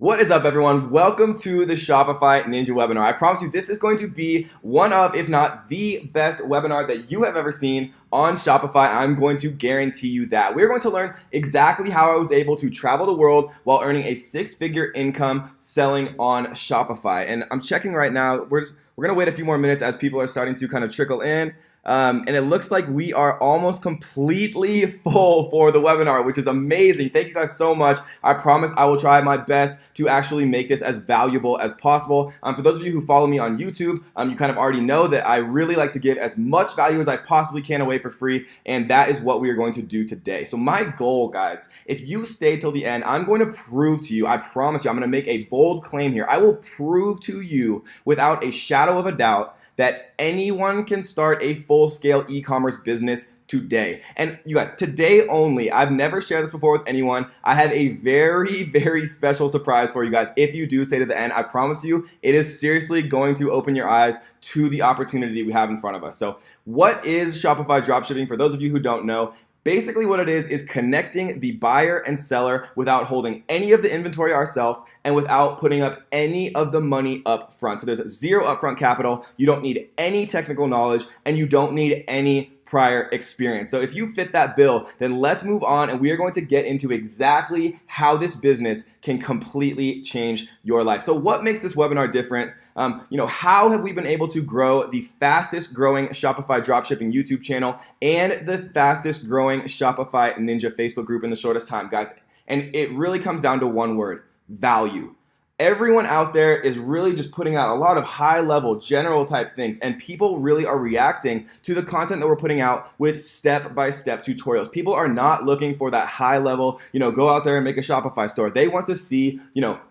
What is up, everyone? Welcome to the Shopify Ninja webinar. I promise you this is going to be one of, if not the best webinar that you have ever seen on Shopify. I'm going to guarantee you that. We're going to learn exactly how I was able to travel the world while earning a six-figure income selling on Shopify. And I'm checking right now. We're going to wait a few more minutes as people are starting to kind of trickle in. And it looks like we are almost completely full for the webinar, which is amazing. Thank you guys so much. I promise I will try my best to actually make this as valuable as possible. For those of you who follow me on YouTube, you kind of already know that I really like to give as much value as I possibly can away for free, and that is what we are going to do today. So my goal, guys, if you stay till the end, I'm going to prove to you, I promise you, I'm going to make a bold claim here. I will prove to you without a shadow of a doubt that anyone can start a full-scale e-commerce business today. And you guys, today only, I've never shared this before with anyone. I have a very, very special surprise for you guys. If you do stay to the end, I promise you, it is seriously going to open your eyes to the opportunity we have in front of us. So what is Shopify dropshipping? For those of you who don't know, basically what it is connecting the buyer and seller without holding any of the inventory ourselves and without putting up any of the money up front. So there's zero upfront capital, you don't need any technical knowledge, and you don't need any prior experience. So if you fit that bill, then let's move on, and we are going to get into exactly how this business can completely change your life. So what makes this webinar different? How have we been able to grow the fastest growing Shopify dropshipping YouTube channel and the fastest growing Shopify Ninja Facebook group in the shortest time, guys? And it really comes down to one word: value. Everyone out there is really just putting out a lot of high-level, general type things, and people really are reacting to the content that we're putting out with step-by-step tutorials. People are not looking for that high-level, go out there and make a Shopify store. They want to see,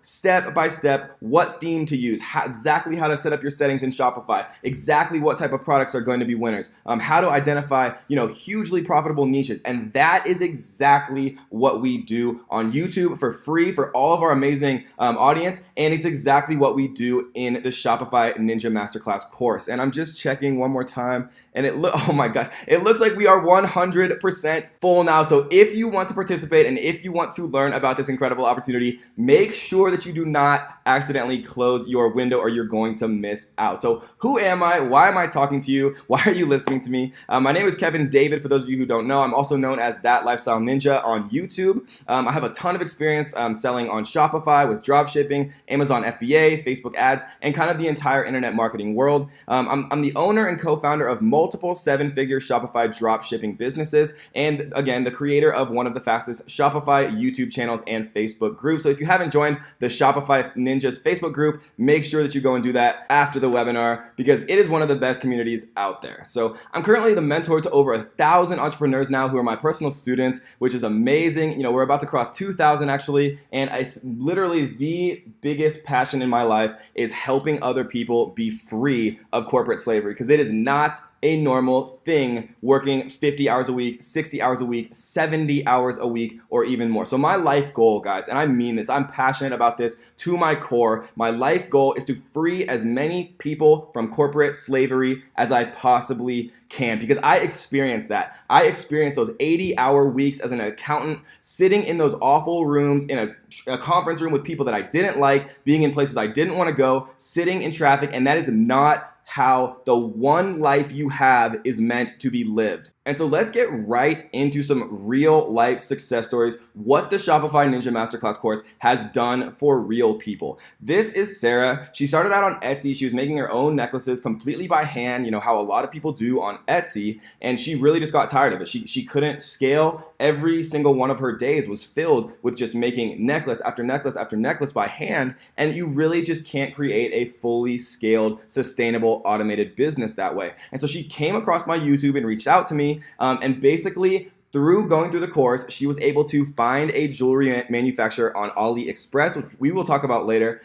step-by-step what theme to use, exactly how to set up your settings in Shopify, exactly what type of products are going to be winners, how to identify, hugely profitable niches, and that is exactly what we do on YouTube for free for all of our amazing audience. And it's exactly what we do in the Shopify Ninja Masterclass course. And I'm just checking one more time, and oh my gosh, it looks like we are 100% full now. So if you want to participate and if you want to learn about this incredible opportunity, make sure that you do not accidentally close your window or you're going to miss out. So who am I? Why am I talking to you? Why are you listening to me? My name is Kevin David, for those of you who don't know. I'm also known as That Lifestyle Ninja on YouTube. I have a ton of experience selling on Shopify with dropshipping, Amazon FBA, Facebook ads, and kind of the entire internet marketing world. I'm the owner and co-founder of multiple seven-figure Shopify dropshipping businesses, and again, the creator of one of the fastest Shopify YouTube channels and Facebook groups. So if you haven't joined the Shopify Ninjas Facebook group, make sure that you go and do that after the webinar, because it is one of the best communities out there. So I'm currently the mentor to over 1,000 entrepreneurs now who are my personal students, which is amazing. We're about to cross 2,000 actually, and it's literally the biggest passion in my life is helping other people be free of corporate slavery, because it is not a normal thing working 50 hours a week, 60 hours a week, 70 hours a week, or even more. So my life goal, guys, and I mean this, I'm passionate about this to my core. My life goal is to free as many people from corporate slavery as I possibly can, because I experienced that. I experienced those 80-hour weeks as an accountant, sitting in those awful rooms in a conference room with people that I didn't like, being in places I didn't want to go, sitting in traffic, and that is not how the one life you have is meant to be lived. And so let's get right into some real life success stories, what the Shopify Ninja Masterclass course has done for real people. This is Sarah. She started out on Etsy. She was making her own necklaces completely by hand, how a lot of people do on Etsy, and she really just got tired of it. She couldn't scale. Every single one of her days was filled with just making necklace after necklace after necklace by hand, and you really just can't create a fully scaled, sustainable, automated business that way. And so she came across my YouTube and reached out to me, and basically through going through the course, she was able to find a jewelry manufacturer on AliExpress, which we will talk about later,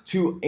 to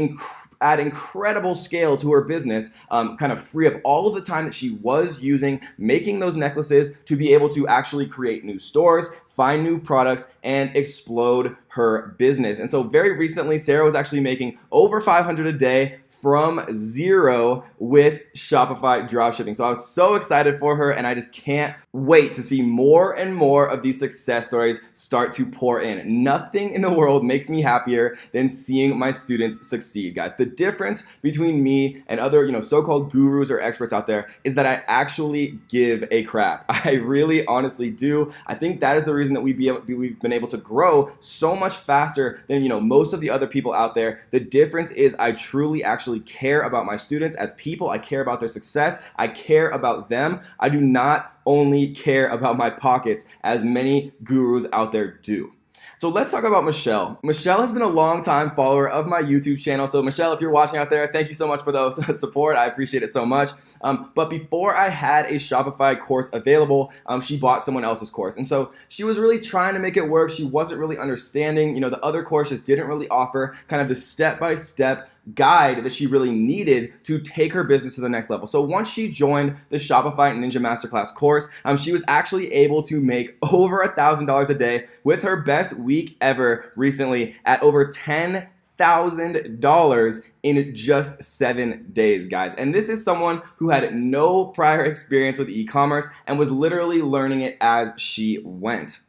add incredible scale to her business, kind of free up all of the time that she was using making those necklaces to be able to actually create new stores, find new products, and explode her business. And so very recently, Sarah was actually making over $500 a day from zero with Shopify dropshipping. So I was so excited for her, and I just can't wait to see more and more of these success stories start to pour in. Nothing in the world makes me happier than seeing my students succeed, guys. The difference between me and other, so-called gurus or experts out there is that I actually give a crap. I really honestly do. I think that is the reason that we've been able to grow so much faster than most of the other people out there. The difference is I truly actually care about my students as people. I care about their success. I care about them. I do not only care about my pockets as many gurus out there do. So let's talk about Michelle. Michelle has been a long-time follower of my YouTube channel. So Michelle, if you're watching out there, thank you so much for the support. I appreciate it so much. But before I had a Shopify course available, she bought someone else's course. And so she was really trying to make it work. She wasn't really understanding, the other courses didn't really offer kind of the step-by-step guide that she really needed to take her business to the next level. So once she joined the Shopify Ninja Masterclass course, she was actually able to make over $1,000 a day with her best week ever recently at over $10,000 in just 7 days, guys. And this is someone who had no prior experience with e-commerce and was literally learning it as she went.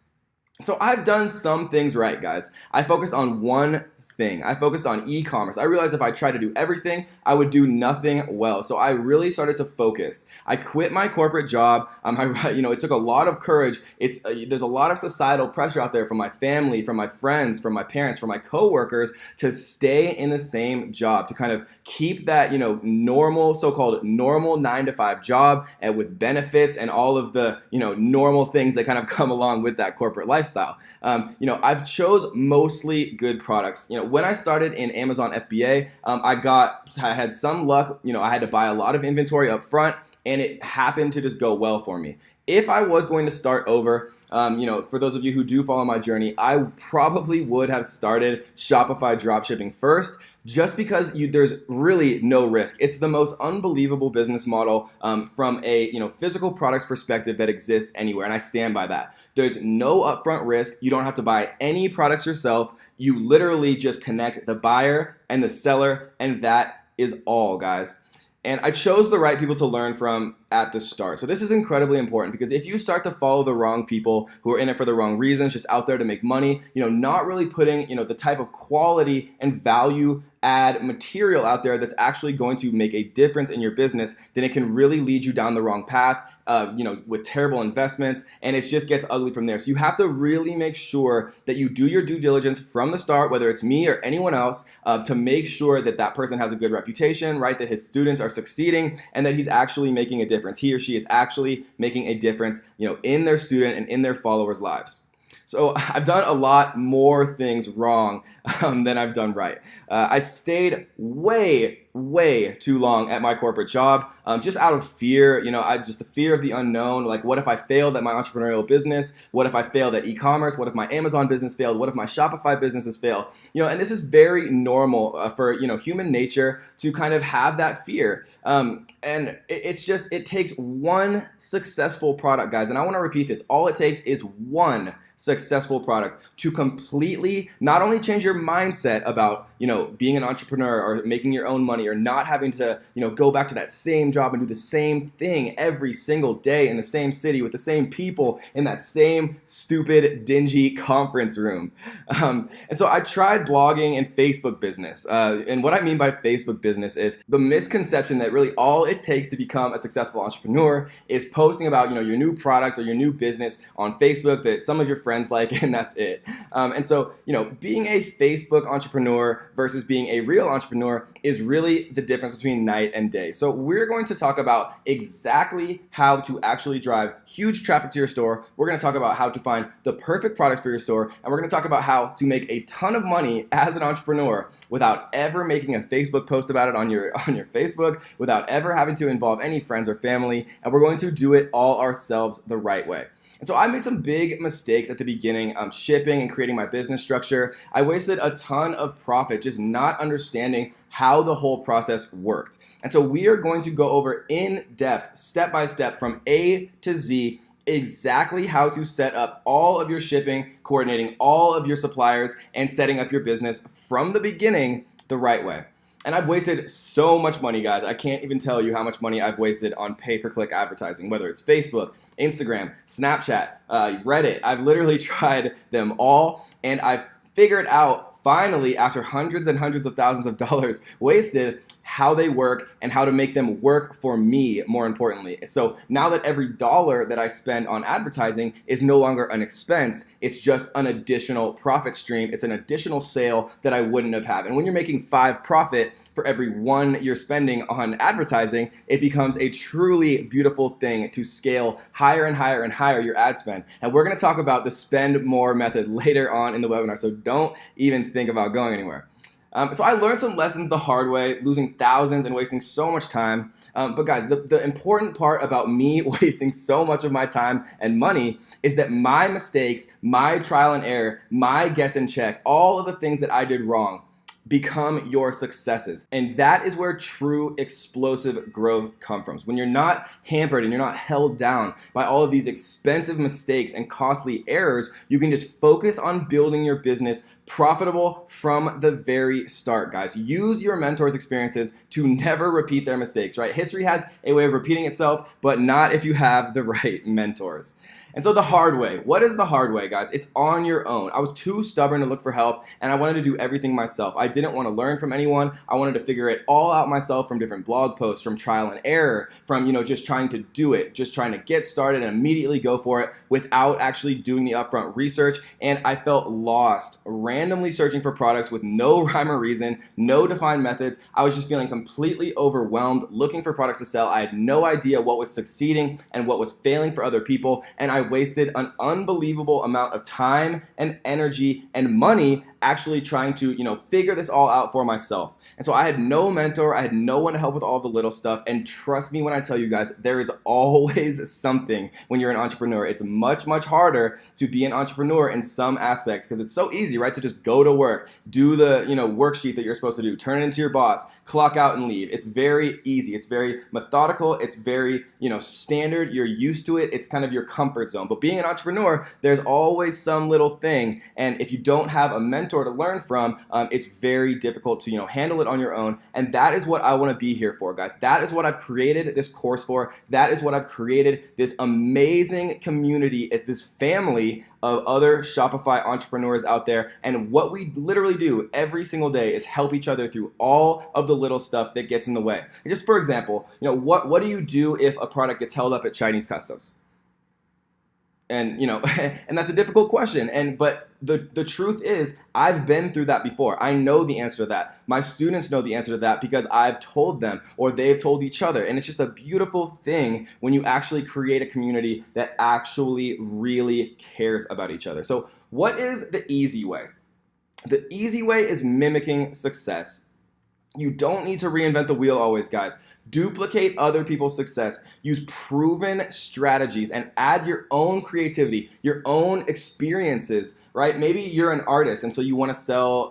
So I've done some things right, guys. I focused on one thing. I focused on e-commerce. I realized if I tried to do everything, I would do nothing well. So I really started to focus. I quit my corporate job. It took a lot of courage. There's a lot of societal pressure out there from my family, from my friends, from my parents, from my coworkers to stay in the same job, to kind of keep that, normal, so-called normal 9-to-5 job and with benefits and all of the, normal things that kind of come along with that corporate lifestyle. I've chose mostly good products. When I started in Amazon FBA, I had some luck. I had to buy a lot of inventory up front, and it happened to just go well for me. If I was going to start over, for those of you who do follow my journey, I probably would have started Shopify dropshipping first, just because there's really no risk. It's the most unbelievable business model from a physical products perspective that exists anywhere, and I stand by that. There's no upfront risk. You don't have to buy any products yourself. You literally just connect the buyer and the seller, and that is all, guys. And I chose the right people to learn from at the start. So this is incredibly important, because if you start to follow the wrong people who are in it for the wrong reasons, just out there to make money, not really putting, the type of quality and value add material out there that's actually going to make a difference in your business, then it can really lead you down the wrong path, with terrible investments, and it just gets ugly from there. So you have to really make sure that you do your due diligence from the start, whether it's me or anyone else, to make sure that that person has a good reputation, right? That his students are succeeding and that he's actually making a difference. He or she is actually making a difference, in their student and in their followers' lives. So I've done a lot more things wrong than I've done right. I stayed way too long at my corporate job, just out of fear. Just the fear of the unknown. Like, what if I failed at my entrepreneurial business? What if I failed at e-commerce? What if my Amazon business failed? What if my Shopify businesses fail? And this is very normal for human nature to kind of have that fear. And it takes one successful product, guys. And I want to repeat this. All it takes is one successful product to completely not only change your mindset about being an entrepreneur or making your own money, or not having to go back to that same job and do the same thing every single day in the same city with the same people in that same stupid dingy conference room. And so I tried blogging and Facebook business, and what I mean by Facebook business is the misconception that really all it takes to become a successful entrepreneur is posting about your new product or your new business on Facebook that some of your friends like, and that's it. And so being a Facebook entrepreneur versus being a real entrepreneur is really the difference between night and day. So we're going to talk about exactly how to actually drive huge traffic to your store. We're going to talk about how to find the perfect products for your store, and we're going to talk about how to make a ton of money as an entrepreneur without ever making a Facebook post about it on your Facebook, without ever having to involve any friends or family, and we're going to do it all ourselves the right way. And so I made some big mistakes at the beginning, shipping and creating my business structure. I wasted a ton of profit just not understanding how the whole process worked. And so we are going to go over in depth, step by step, from A to Z, exactly how to set up all of your shipping, coordinating all of your suppliers, and setting up your business from the beginning the right way. And I've wasted so much money, guys. I can't even tell you how much money I've wasted on pay-per-click advertising, whether it's Facebook, Instagram, Snapchat, Reddit. I've literally tried them all, and I've figured out finally, after hundreds and hundreds of thousands of dollars wasted, how they work and how to make them work for me, more importantly. So now that every dollar that I spend on advertising is no longer an expense, it's just an additional profit stream. It's an additional sale that I wouldn't have had. And when you're making 5 profit for every 1 you're spending on advertising, it becomes a truly beautiful thing to scale higher and higher and higher your ad spend. And we're gonna talk about the spend more method later on in the webinar, so don't even think about going anywhere. So I learned some lessons the hard way, losing thousands and wasting so much time. But guys, the important part about me wasting so much of my time and money is that my mistakes, my trial and error, my guess and check, all of the things that I did wrong become your successes. And that is where true explosive growth comes from. When you're not hampered and you're not held down by all of these expensive mistakes and costly errors, you can just focus on building your business profitable from the very start, guys. Use your mentor's experiences to never repeat their mistakes, right? History has a way of repeating itself, but not if you have the right mentors. And so the hard way, what is the hard way, guys? It's on your own. I was too stubborn to look for help, and I wanted to do everything myself. I didn't want to learn from anyone. I wanted to figure it all out myself from different blog posts, from trial and error, from just trying to do it, just trying to get started and immediately go for it without actually doing the upfront research. And I felt lost, randomly searching for products with no rhyme or reason, no defined methods. I was just feeling completely overwhelmed, looking for products to sell. I had no idea what was succeeding and what was failing for other people, and I wasted an unbelievable amount of time and energy and money actually trying to, figure this all out for myself. And so I had no mentor, I had no one to help with all the little stuff. And trust me when I tell you guys, there is always something when you're an entrepreneur. It's much, much harder to be an entrepreneur in some aspects because it's so easy, right? To just go to work, do the, worksheet that you're supposed to do, turn it into your boss, clock out and leave. It's very easy. It's very methodical. It's very, standard. You're used to it. It's kind of your comfort zone. But being an entrepreneur, there's always some little thing. And if you don't have a mentor to learn from, it's very difficult to, handle it on your own. And that is what I want to be here for, guys. That is what I've created this course for. That is what I've created this amazing community, this family of other Shopify entrepreneurs out there. And what we literally do every single day is help each other through all of the little stuff that gets in the way. And just for example, what do you do if a product gets held up at Chinese customs? And and that's a difficult question. But the truth is, I've been through that before. I know the answer to that. My students know the answer to that because I've told them or they've told each other. And it's just a beautiful thing when you actually create a community that actually really cares about each other. So what is the easy way? The easy way is mimicking success. You don't need to reinvent the wheel always, guys. Duplicate other people's success. Use proven strategies and add your own creativity, your own experiences, right? Maybe you're an artist and so you want to sell,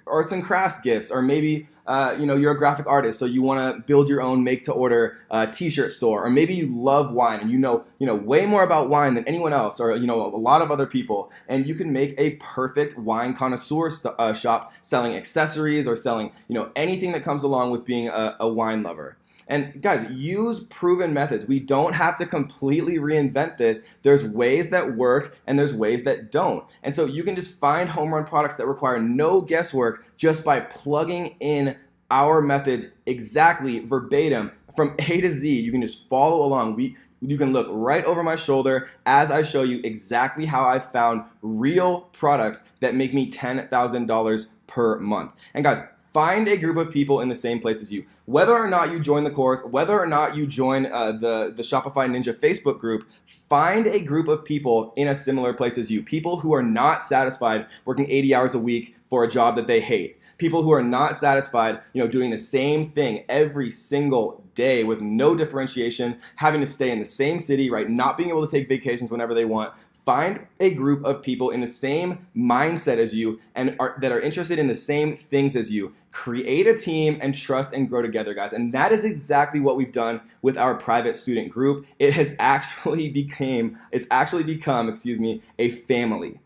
arts and crafts gifts, or maybe you're a graphic artist, so you want to build your own make-to-order t-shirt store, or maybe you love wine and you know way more about wine than anyone else, or a lot of other people, and you can make a perfect wine connoisseur shop selling accessories or selling anything that comes along with being a wine lover. And guys, use proven methods. We don't have to completely reinvent this. There's ways that work and there's ways that don't. And so you can just find home run products that require no guesswork just by plugging in our methods exactly verbatim from A to Z. You can just follow along. You can look right over my shoulder as I show you exactly how I found real products that make me $10,000 per month. And guys, Find a group of people in the same place as you. Whether or not you join the course, whether or not you join the Shopify Ninja Facebook group, find a group of people in a similar place as you. People who are not satisfied working 80 hours a week for a job that they hate. People who are not satisfied, doing the same thing every single day with no differentiation, having to stay in the same city, right? Not being able to take vacations whenever they want. Find a group of people in the same mindset as you and that are interested in the same things as you. Create a team and trust and grow together, guys. And that is exactly what we've done with our private student group. It has actually become, a family.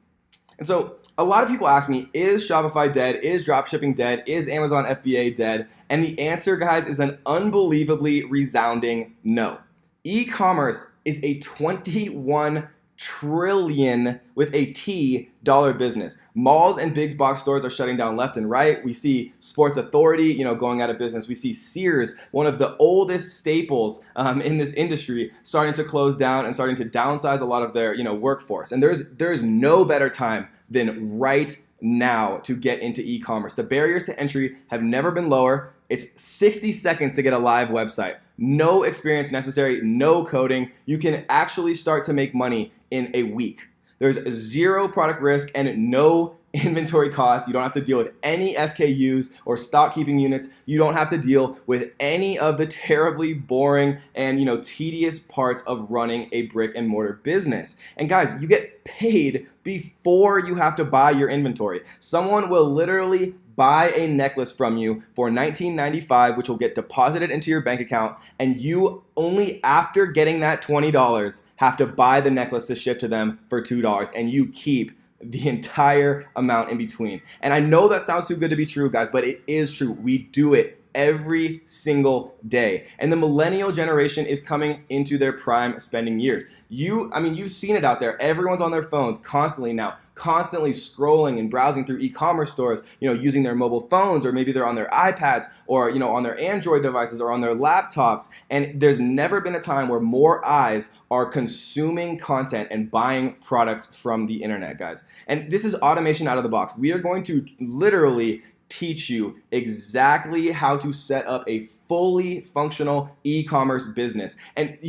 And so a lot of people ask me, is Shopify dead? Is dropshipping dead? Is Amazon FBA dead? And the answer, guys, is an unbelievably resounding no. E-commerce is a 21 trillion with a T dollar business. Malls and big box stores are shutting down left and right. We see Sports Authority, going out of business. We see Sears, one of the oldest staples in this industry, starting to close down and starting to downsize a lot of their, workforce. And there's no better time than right now to get into e-commerce. The barriers to entry have never been lower. It's 60 seconds to get a live website. No experience necessary, no coding. You can actually start to make money in a week. There's zero product risk and no inventory costs. You don't have to deal with any SKUs or stock keeping units. You don't have to deal with any of the terribly boring and tedious parts of running a brick and mortar business. And guys, you get paid before you have to buy your inventory. Someone will literally buy a necklace from you for $19.95, which will get deposited into your bank account, and you only after getting that $20 have to buy the necklace to ship to them for $2, and you keep the entire amount in between. And I know that sounds too good to be true, guys, but it is true. We do it every single day. And the millennial generation is coming into their prime spending years. You've seen it out there. Everyone's on their phones constantly now, constantly scrolling and browsing through e-commerce stores, using their mobile phones, or maybe they're on their iPads, or on their Android devices or on their laptops. And there's never been a time where more eyes are consuming content and buying products from the internet, guys. And this is automation out of the box. We are going to literally teach you exactly how to set up a fully functional e-commerce business. And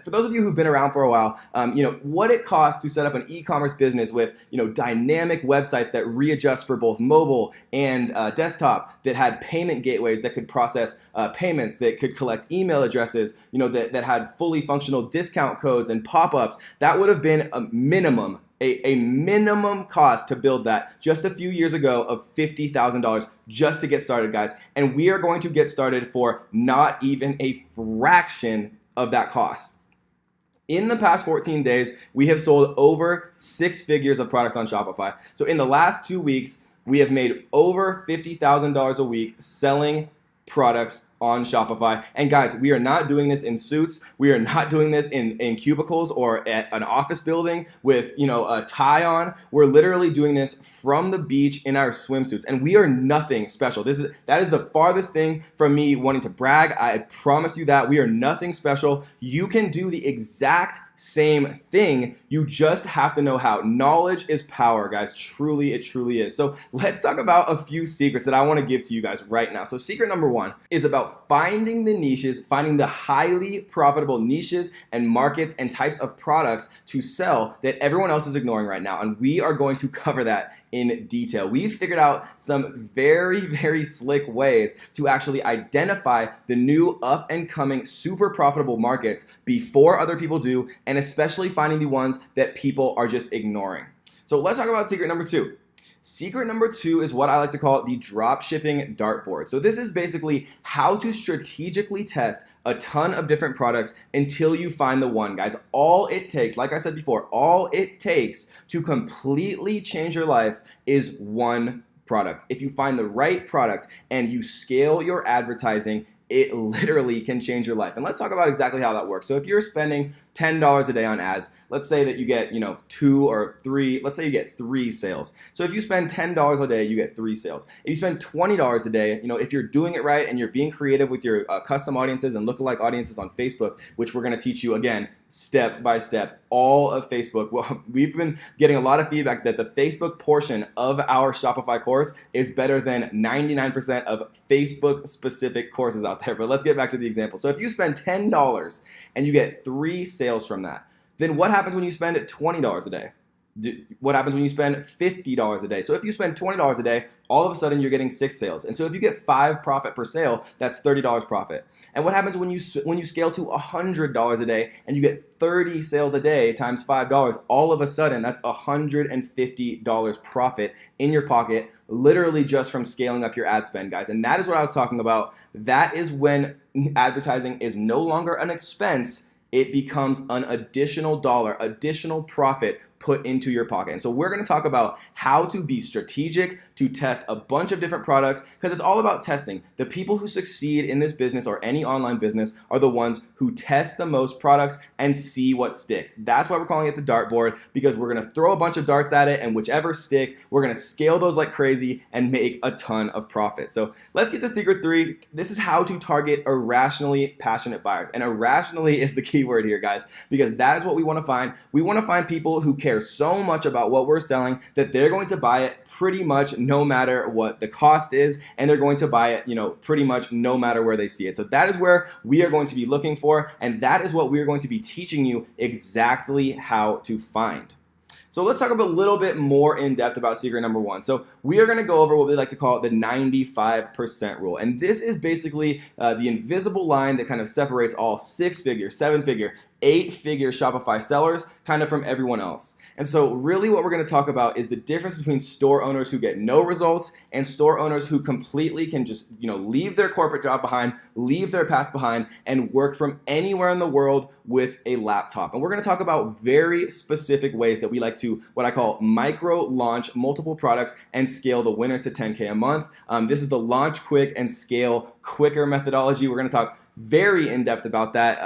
for those of you who've been around for a while, what it costs to set up an e-commerce business with, dynamic websites that readjust for both mobile and desktop, that had payment gateways that could process payments, that could collect email addresses, that had fully functional discount codes and pop-ups. That would have been a minimum cost to build that just a few years ago of $50,000 just to get started, guys. And we are going to get started for not even a fraction of that cost. In the past 14 days, we have sold over 6 figures of products on Shopify. So in the last 2 weeks, we have made over $50,000 a week selling products on Shopify. And guys, we are not doing this in suits. We are not doing this in cubicles or at an office building with, a tie on. We're literally doing this from the beach in our swimsuits, and we are nothing special. That is the farthest thing from me wanting to brag. I promise you that we are nothing special. You can do the exact same thing. You just have to know how. Knowledge is power, guys. Truly, it truly is. So let's talk about a few secrets that I want to give to you guys right now. So secret number 1 is about finding the niches, finding the highly profitable niches and markets and types of products to sell that everyone else is ignoring right now. And we are going to cover that in detail. We've figured out some very, very slick ways to actually identify the new up and coming super profitable markets before other people do, and especially finding the ones that people are just ignoring. So let's talk about secret number 2. Secret number 2 is what I like to call the dropshipping dartboard. So this is basically how to strategically test a ton of different products until you find the one, guys. All it takes, like I said before, all it takes to completely change your life is one product. If you find the right product and you scale your advertising it literally can change your life. And let's talk about exactly how that works. So if you're spending $10 a day on ads, let's say that you get, 2 or 3, let's say you get 3 sales. So if you spend $10 a day, you get 3 sales. If you spend $20 a day, if you're doing it right and you're being creative with your custom audiences and lookalike audiences on Facebook, which we're going to teach you again, step by step, all of Facebook. Well, we've been getting a lot of feedback that the Facebook portion of our Shopify course is better than 99% of Facebook specific courses out there. But let's get back to the example. So if you spend $10 and you get 3 sales from that, then what happens when you spend $20 a day? What happens when you spend $50 a day? So if you spend $20 a day, all of a sudden you're getting 6 sales. And so if you get 5 profit per sale, that's $30 profit. And what happens when you scale to $100 a day and you get 30 sales a day times $5? All of a sudden that's $150 profit in your pocket, literally just from scaling up your ad spend, guys. And that is what I was talking about. That is when advertising is no longer an expense. It becomes an additional dollar, additional profit put into your pocket. And so we're going to talk about how to be strategic, to test a bunch of different products, because it's all about testing. The people who succeed in this business or any online business are the ones who test the most products and see what sticks. That's why we're calling it the dartboard, because we're going to throw a bunch of darts at it, and whichever stick, we're going to scale those like crazy and make a ton of profit. So let's get to secret 3. This is how to target irrationally passionate buyers. And irrationally is the key word here, guys, because that is what we want to find. We want to find people who care so much about what we're selling that they're going to buy it pretty much no matter what the cost is, and they're going to buy it, pretty much no matter where they see it. So that is where we are going to be looking for, and that is what we're going to be teaching you exactly how to find. So let's talk a little bit more in depth about secret number 1. So we are going to go over what we like to call the 95% rule. And this is basically the invisible line that kind of separates all 6-figure, 7-figure, 8-figure Shopify sellers kind of from everyone else. And so really what we're going to talk about is the difference between store owners who get no results and store owners who completely can just, leave their corporate job behind, leave their past behind, and work from anywhere in the world with a laptop. And we're going to talk about very specific ways that we like to, what I call micro launch multiple products and scale the winners to 10K a month. This is the launch quick and scale quicker methodology. We're going to talk very in-depth about that.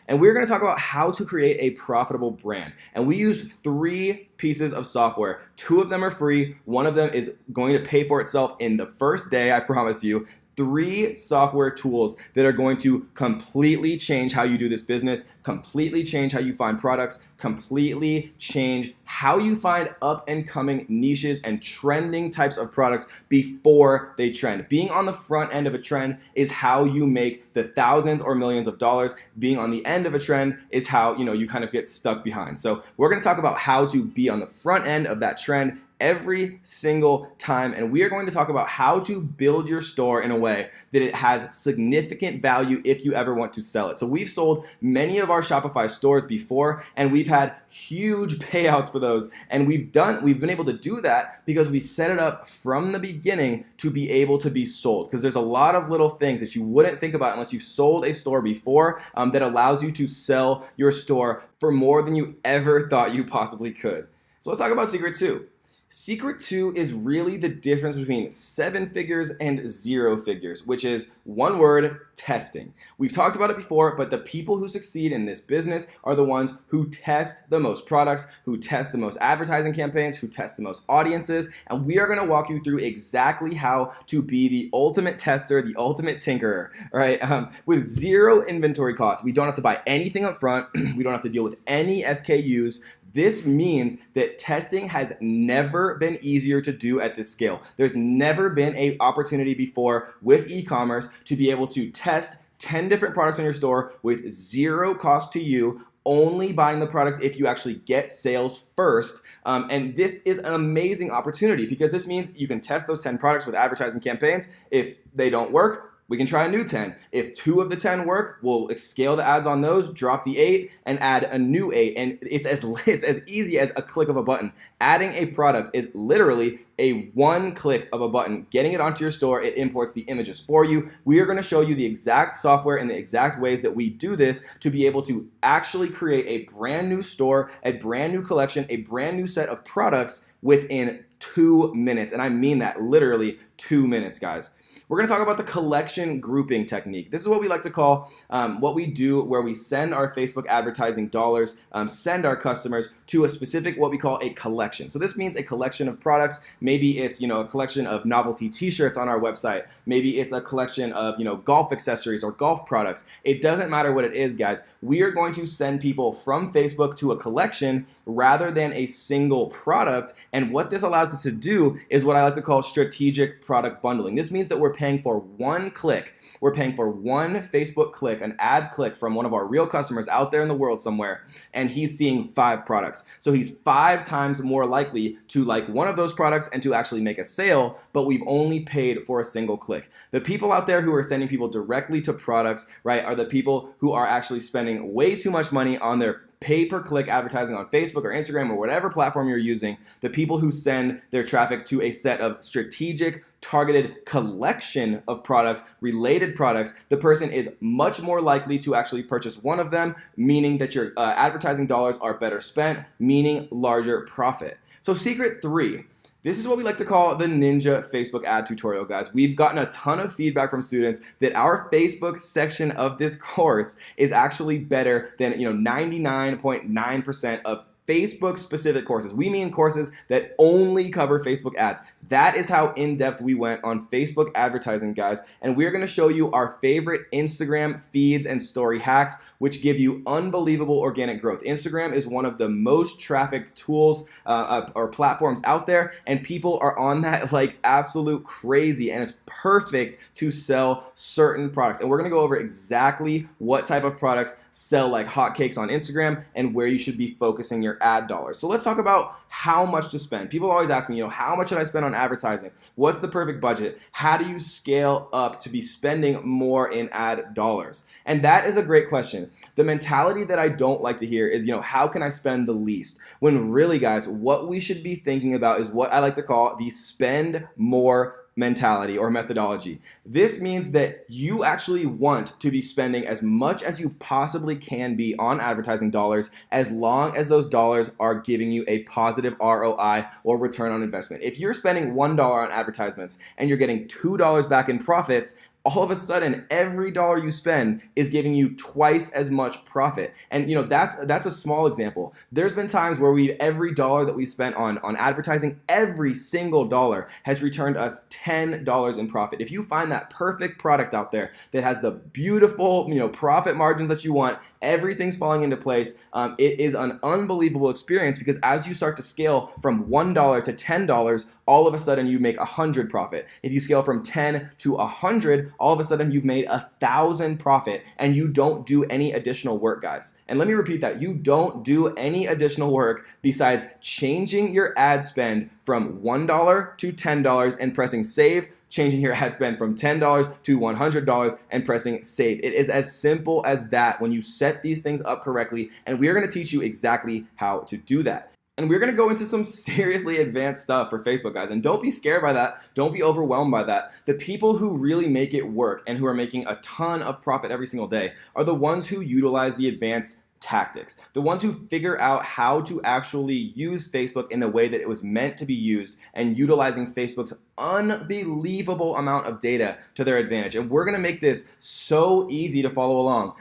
And we're going to talk about how to create a profitable brand. And we use 3 pieces of software. 2 of them are free. 1 of them is going to pay for itself in the first day, I promise you. 3 software tools that are going to completely change how you do this business, completely change how you find products, completely change how you find up and coming niches and trending types of products before they trend. Being on the front end of a trend is how you make the thousands or millions of dollars. Being on the end of a trend is how, you kind of get stuck behind. So we're going to talk about how to be on the front end of that trend every single time, and we are going to talk about how to build your store in a way that it has significant value if you ever want to sell it. So we've sold many of our Shopify stores before, and we've had huge payouts for those, and we've been able to do that because we set it up from the beginning to be able to be sold, because there's a lot of little things that you wouldn't think about unless you've sold a store before that allows you to sell your store for more than you ever thought you possibly could. So let's talk about secret 2. Secret 2 is really the difference between 7 figures and 0 figures, which is one word: testing. We've talked about it before, but the people who succeed in this business are the ones who test the most products, who test the most advertising campaigns, who test the most audiences, and we are going to walk you through exactly how to be the ultimate tester, the ultimate tinkerer, right? With 0 inventory costs. We don't have to buy anything up front. We don't have to deal with any SKUs. This means that testing has never been easier to do at this scale. There's never been an opportunity before with e-commerce to be able to test 10 different products in your store with 0 cost to you, only buying the products if you actually get sales first. And this is an amazing opportunity because this means you can test those 10 products with advertising campaigns. If they don't work, we can try a new 10. If 2 of the 10 work, we'll scale the ads on those, drop the 8, and add a new 8. And it's as easy as a click of a button. Adding a product is literally a 1 click of a button. Getting it onto your store, it imports the images for you. We are going to show you the exact software and the exact ways that we do this to be able to actually create a brand new store, a brand new collection, a brand new set of products within 2 minutes. And I mean that literally 2 minutes, guys. We're going to talk about the collection grouping technique. This is what we like to call what we do where we send our Facebook advertising dollars, send our customers to a specific what we call a collection. So this means a collection of products. Maybe it's a collection of novelty t-shirts on our website. Maybe it's a collection of golf accessories or golf products. It doesn't matter what it is, guys. We are going to send people from Facebook to a collection rather than a single product. And what this allows us to do is what I like to call strategic product bundling. This means that we're paying for one click. We're paying for one Facebook click, an ad click from one of our real customers out there in the world somewhere, and he's seeing 5 products. So he's 5 times more likely to like one of those products and to actually make a sale, but we've only paid for a single click. The people out there who are sending people directly to products, right, are the people who are actually spending way too much money on their pay-per-click advertising on Facebook or Instagram or whatever platform you're using. The people who send their traffic to a set of strategic, targeted collection of products, related products, the person is much more likely to actually purchase one of them, meaning that your advertising dollars are better spent, meaning larger profit. So secret 3. This is what we like to call the Ninja Facebook ad tutorial, guys. We've gotten a ton of feedback from students that our Facebook section of this course is actually better than 99.9% of Facebook specific courses. We mean courses that only cover Facebook ads. That is how in-depth we went on Facebook advertising, guys. And we're going to show you our favorite Instagram feeds and story hacks, which give you unbelievable organic growth. Instagram is one of the most trafficked tools or platforms out there, and people are on that like absolute crazy, and it's perfect to sell certain products. And we're going to go over exactly what type of products sell like hotcakes on Instagram and where you should be focusing your ad dollars. So let's talk about how much to spend. People always ask me, how much should I spend on advertising? What's the perfect budget? How do you scale up to be spending more in ad dollars? And that is a great question. The mentality that I don't like to hear is, how can I spend the least? When really, guys, what we should be thinking about is what I like to call the spend more mentality or methodology. This means that you actually want to be spending as much as you possibly can be on advertising dollars, as long as those dollars are giving you a positive ROI or return on investment. If you're spending $1 on advertisements and you're getting $2 back in profits, all of a sudden, every dollar you spend is giving you twice as much profit. And that's a small example. There's been times where every dollar that we spent on advertising, every single dollar has returned us $10 in profit. If you find that perfect product out there that has the beautiful, profit margins that you want, everything's falling into place. It is an unbelievable experience, because as you start to scale from $1 to $10, all of a sudden you make 100 profit. If you scale from 10 to 100, all of a sudden you've made 1,000 profit, and you don't do any additional work, guys. And let me repeat that. You don't do any additional work besides changing your ad spend from $1 to $10 and pressing save, changing your ad spend from $10 to $100 and pressing save. It is as simple as that when you set these things up correctly, and we are going to teach you exactly how to do that. And we're going to go into some seriously advanced stuff for Facebook, guys. And don't be scared by that. Don't be overwhelmed by that. The people who really make it work and who are making a ton of profit every single day are the ones who utilize the advanced tactics, the ones who figure out how to actually use Facebook in the way that it was meant to be used, and utilizing Facebook's unbelievable amount of data to their advantage. And we're going to make this so easy to follow along.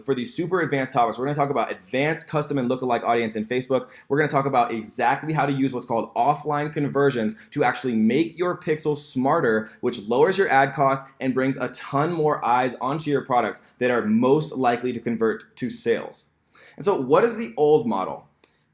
For these super advanced topics, we're going to talk about advanced custom and lookalike audience in Facebook. We're going to talk about exactly how to use what's called offline conversions to actually make your pixels smarter, which lowers your ad cost and brings a ton more eyes onto your products that are most likely to convert to sales. And so what is the old model?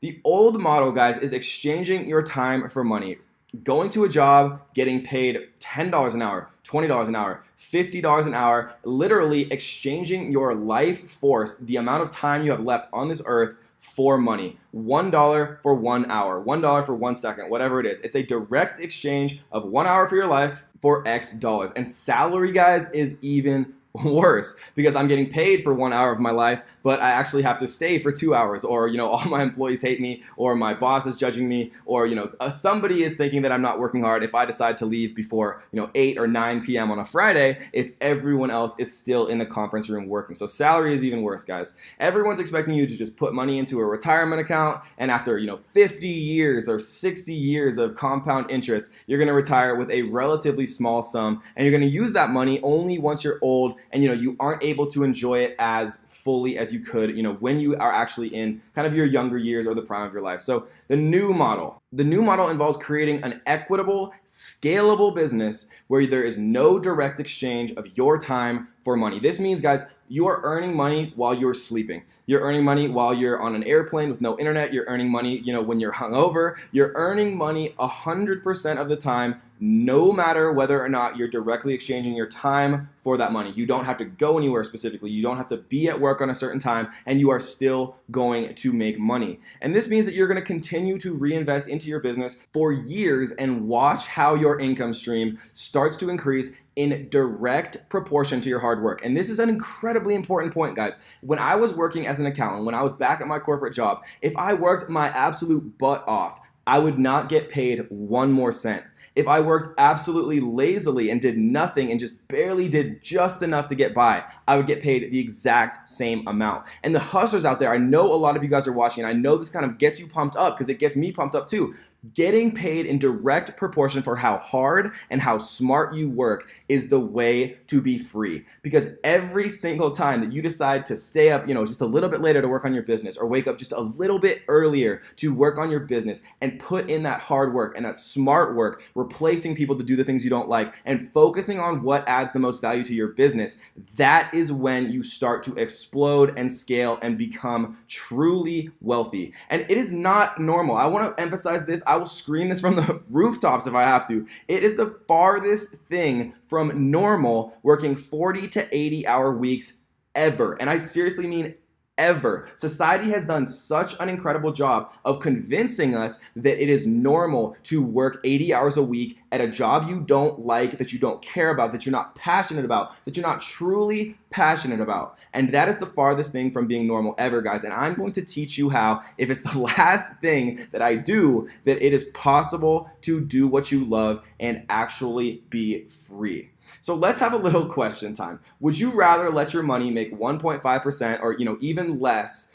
The old model, guys, is exchanging your time for money. Going to a job, getting paid $10 an hour, $20 an hour, $50 an hour, literally exchanging your life force, the amount of time you have left on this earth, for money. $1 for 1 hour, $1 for 1 second, whatever it is. It's a direct exchange of 1 hour for your life for X dollars. And salary, guys, is even worse, because I'm getting paid for 1 hour of my life, but I actually have to stay for 2 hours, or all my employees hate me, or my boss is judging me, or somebody is thinking that I'm not working hard if I decide to leave before 8 or 9 p.m. on a Friday, if everyone else is still in the conference room working. So salary is even worse, guys. Everyone's expecting you to just put money into a retirement account, and after 50 years or 60 years of compound interest, you're going to retire with a relatively small sum, and you're going to use that money only once you're old and you aren't able to enjoy it as fully as you could when you are actually in kind of your younger years or the prime of your life. So the new model involves creating an equitable, scalable business where there is no direct exchange of your time for money. This means, guys, you are earning money while you're sleeping. You're earning money while you're on an airplane with no internet. You're earning money, when you're hungover. You're earning money 100% of the time, no matter whether or not you're directly exchanging your time for that money. You don't have to go anywhere specifically. You don't have to be at work on a certain time, and you are still going to make money. And this means that you're going to continue to reinvest into your business for years and watch how your income stream starts to increase in direct proportion to your hard work. And this is an incredibly important point, guys. When I was working as an accountant, when I was back at my corporate job, if I worked my absolute butt off, I would not get paid 1 more cent. If I worked absolutely lazily and did nothing and just barely did just enough to get by, I would get paid the exact same amount. And the hustlers out there, I know a lot of you guys are watching, and I know this kind of gets you pumped up because it gets me pumped up too. Getting paid in direct proportion for how hard and how smart you work is the way to be free. Because every single time that you decide to stay up, just a little bit later to work on your business, or wake up just a little bit earlier to work on your business and put in that hard work and that smart work, replacing people to do the things you don't like and focusing on what adds the most value to your business, that is when you start to explode and scale and become truly wealthy. And it is not normal. I want to emphasize this. I will scream this from the rooftops if I have to. It is the farthest thing from normal working 40 to 80 hour weeks ever. And I seriously mean ever. Society has done such an incredible job of convincing us that it is normal to work 80 hours a week at a job you don't like, that you don't care about, that you're not passionate about, that you're not truly passionate about. And that is the farthest thing from being normal ever, guys. And I'm going to teach you how, if it's the last thing that I do, that it is possible to do what you love and actually be free. So let's have a little question time. Would you rather let your money make 1.5% or even less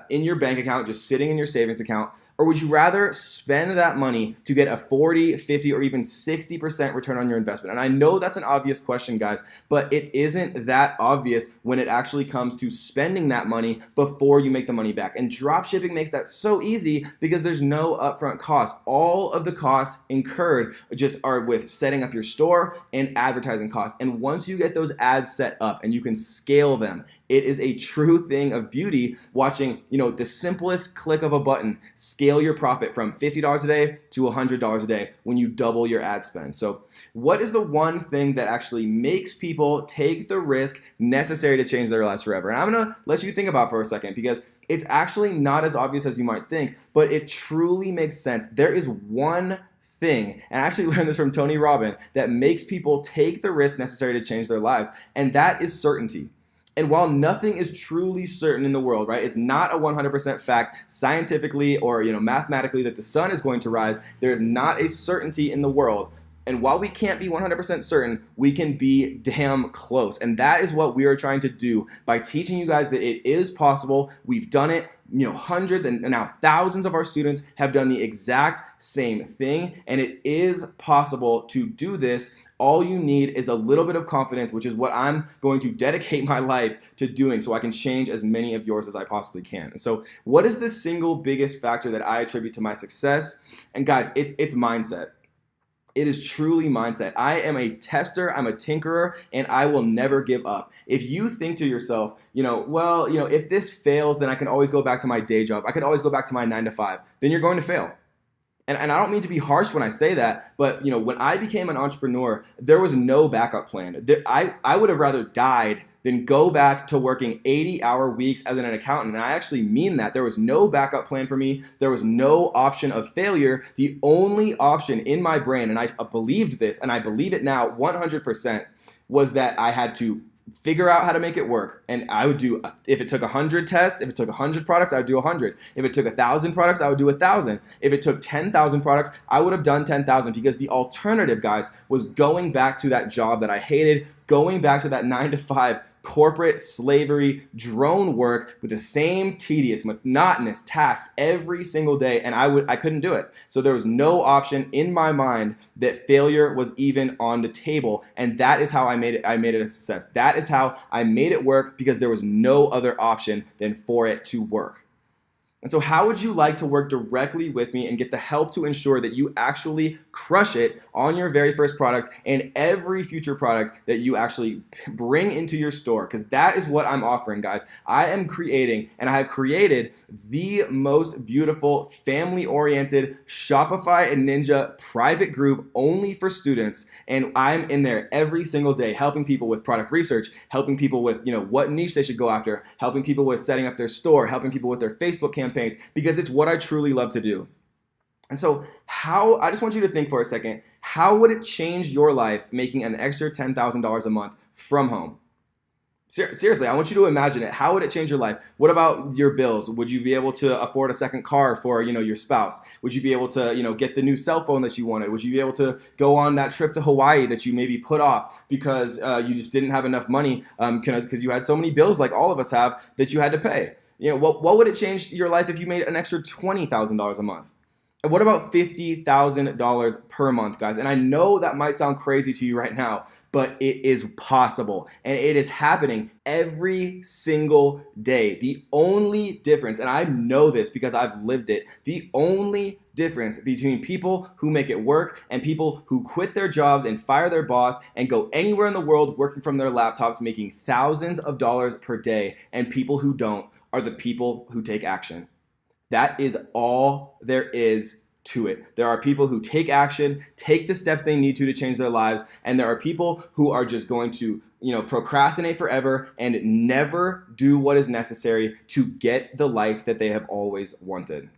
in your bank account, just sitting in your savings account? Or would you rather spend that money to get a 40, 50, or even 60% return on your investment? And I know that's an obvious question, guys, but it isn't that obvious when it actually comes to spending that money before you make the money back. And dropshipping makes that so easy because there's no upfront cost. All of the costs incurred just are with setting up your store and advertising costs. And once you get those ads set up and you can scale them, it is a true thing of beauty watching, the simplest click of a button scale your profit from $50 a day to $100 a day when you double your ad spend. So what is the one thing that actually makes people take the risk necessary to change their lives forever? And I'm going to let you think about for a second, because it's actually not as obvious as you might think, but it truly makes sense. There is one thing, and I actually learned this from Tony Robbins, that makes people take the risk necessary to change their lives, and that is certainty. And while nothing is truly certain in the world, right, it's not a 100% fact scientifically or mathematically that the sun is going to rise. There is not a certainty in the world. And while we can't be 100% certain, we can be damn close. And that is what we are trying to do by teaching you guys that it is possible. We've done it. Hundreds and now thousands of our students have done the exact same thing. And it is possible to do this. All you need is a little bit of confidence, which is what I'm going to dedicate my life to doing so I can change as many of yours as I possibly can. And so what is the single biggest factor that I attribute to my success? And guys, it's mindset. It is truly mindset. I am a tester, I'm a tinkerer, and I will never give up. If you think to yourself, if this fails, then I can always go back to my day job. I can always go back to my 9 to 5. Then you're going to fail. And I don't mean to be harsh when I say that, but when I became an entrepreneur, there was no backup plan. I would have rather died than go back to working 80-hour weeks as an accountant. And I actually mean that. There was no backup plan for me. There was no option of failure. The only option in my brain, and I believed this, and I believe it now 100%, was that I had to figure out how to make it work. And I would do, if it took 100 tests, if it took 100 products, I would do 100. If it took 1,000 products, I would do 1,000. If it took 10,000 products, I would have done 10,000, because the alternative, guys, was going back to that job that I hated, going back to that 9-to-5 corporate slavery drone work with the same tedious, monotonous tasks every single day, and I couldn't do it. So there was no option in my mind that failure was even on the table, and that is how I made it a success. That is how I made it work, because there was no other option than for it to work. And so how would you like to work directly with me and get the help to ensure that you actually crush it on your very first product and every future product that you actually bring into your store? Because that is what I'm offering, guys. I am creating, and I have created, the most beautiful family-oriented Shopify and Ninja private group only for students. And I'm in there every single day helping people with product research, helping people with what niche they should go after, helping people with setting up their store, helping people with their Facebook campaigns, because it's what I truly love to do. And so I just want you to think for a second, how would it change your life making an extra $10,000 a month from home? Seriously, I want you to imagine it. How would it change your life? What about your bills? Would you be able to afford a second car for your spouse? Would you be able to get the new cell phone that you wanted? Would you be able to go on that trip to Hawaii that you maybe put off because you just didn't have enough money because you had so many bills, like all of us have, that you had to pay? What would it change your life if you made an extra $20,000 a month? And what about $50,000 per month, guys? And I know that might sound crazy to you right now, but it is possible, and it is happening every single day. The only difference, and I know this because I've lived it, the only difference between people who make it work and people who quit their jobs and fire their boss and go anywhere in the world working from their laptops making thousands of dollars per day, and people who don't, are the people who take action. That is all there is to it. There are people who take action, take the steps they need to change their lives, and there are people who are just going to procrastinate forever and never do what is necessary to get the life that they have always wanted.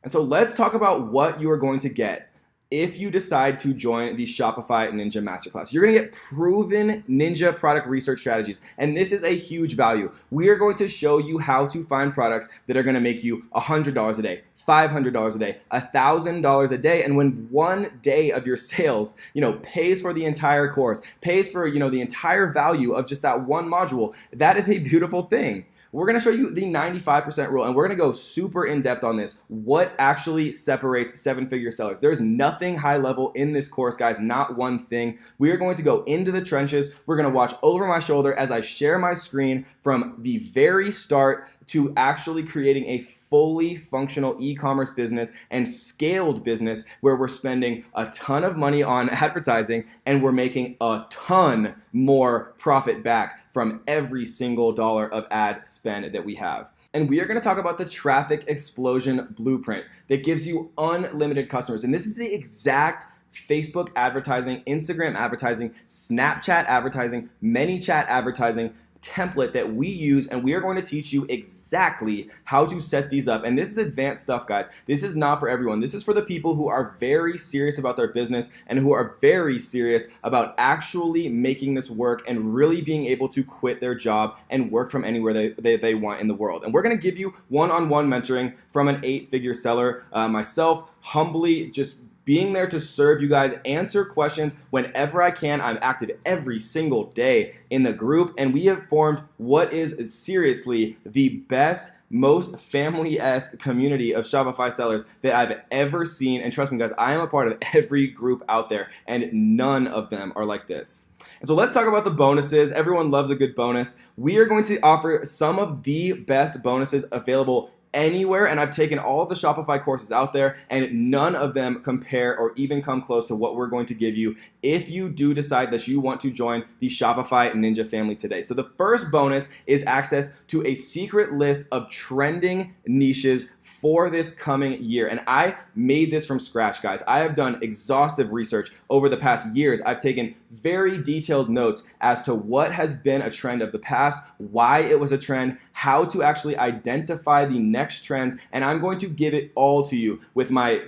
And so let's talk about what you are going to get if you decide to join the Shopify Ninja Masterclass. You're going to get proven ninja product research strategies, and this is a huge value. We are going to show you how to find products that are going to make you $100 a day, $500 a day, $1,000 a day, and when one day of your sales, pays for the entire course, pays for, the entire value of just that one module, that is a beautiful thing. We're going to show you the 95% rule, and we're going to go super in depth on this. What actually separates seven-figure sellers? There's nothing high level in this course, guys, not one thing. We are going to go into the trenches. We're going to watch over my shoulder as I share my screen from the very start to actually creating a fully functional e-commerce business and scaled business where we're spending a ton of money on advertising and we're making a ton more profit back from every single dollar of ad spend that we have. And we are going to talk about the traffic explosion blueprint that gives you unlimited customers. And this is the exact Facebook advertising, Instagram advertising, Snapchat advertising, ManyChat advertising template that we use, and we are going to teach you exactly how to set these up. And this is advanced stuff, guys. This is not for everyone. This is for the people who are very serious about their business and who are very serious about actually making this work and really being able to quit their job and work from anywhere they want in the world. And we're going to give you one-on-one mentoring from an 8-figure seller, myself, humbly just being there to serve you guys, answer questions whenever I can. I'm active every single day in the group, and we have formed what is seriously the best, most family-esque community of Shopify sellers that I've ever seen. And trust me, guys, I am a part of every group out there, and none of them are like this. And so let's talk about the bonuses. Everyone loves a good bonus. We are going to offer some of the best bonuses available anywhere, and I've taken all of the Shopify courses out there, and none of them compare or even come close to what we're going to give you if you do decide that you want to join the Shopify Ninja family today. So the first bonus is access to a secret list of trending niches for this coming year. And I made this from scratch, guys. I have done exhaustive research over the past years. I've taken very detailed notes as to what has been a trend of the past, why it was a trend, how to actually identify the next trends, and I'm going to give it all to you with my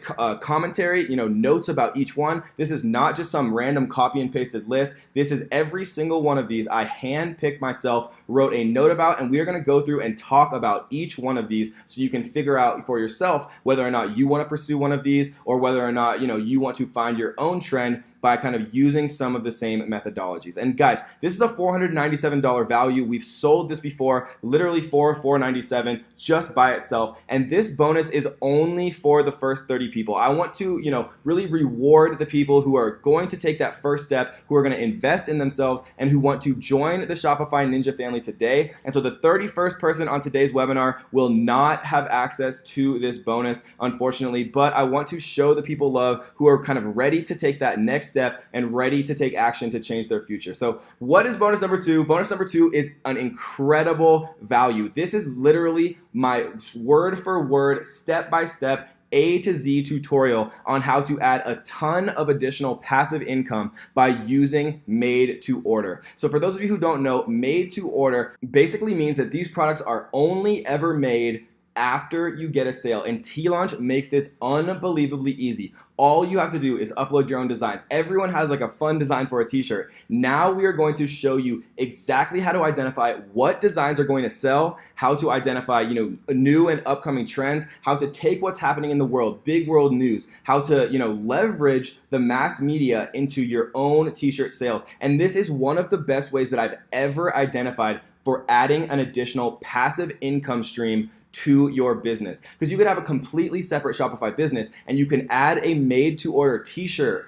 commentary, notes about each one. This is not just some random copy and pasted list. This is every single one of these I handpicked myself, wrote a note about, and we are going to go through and talk about each one of these so you can figure out for yourself whether or not you want to pursue one of these, or whether or not you want to find your own trend by kind of using some of the same methodologies. And guys, this is a $497 value. We've sold this before, literally for $497 just by itself, and this bonus is only for the first 30 people. I want to really reward the people who are going to take that first step, who are going to invest in themselves, and who want to join the Shopify Ninja family today. And so the 31st person on today's webinar will not have access to this bonus, unfortunately, but I want to show the people love who are kind of ready to take that next step and ready to take action to change their future. So what is bonus number 2? Bonus number 2 is an incredible value. This is literally my word for word, step by step, A to Z tutorial on how to add a ton of additional passive income by using made to order. So for those of you who don't know, made to order basically means that these products are only ever made after you get a sale, and T-Launch makes this unbelievably easy. All you have to do is upload your own designs. Everyone has like a fun design for a t-shirt. Now we are going to show you exactly how to identify what designs are going to sell, how to identify new and upcoming trends, how to take what's happening in the world, big world news, how to leverage the mass media into your own t-shirt sales. And this is one of the best ways that I've ever identified for adding an additional passive income stream to your business, because you could have a completely separate Shopify business and you can add a made to order t-shirt,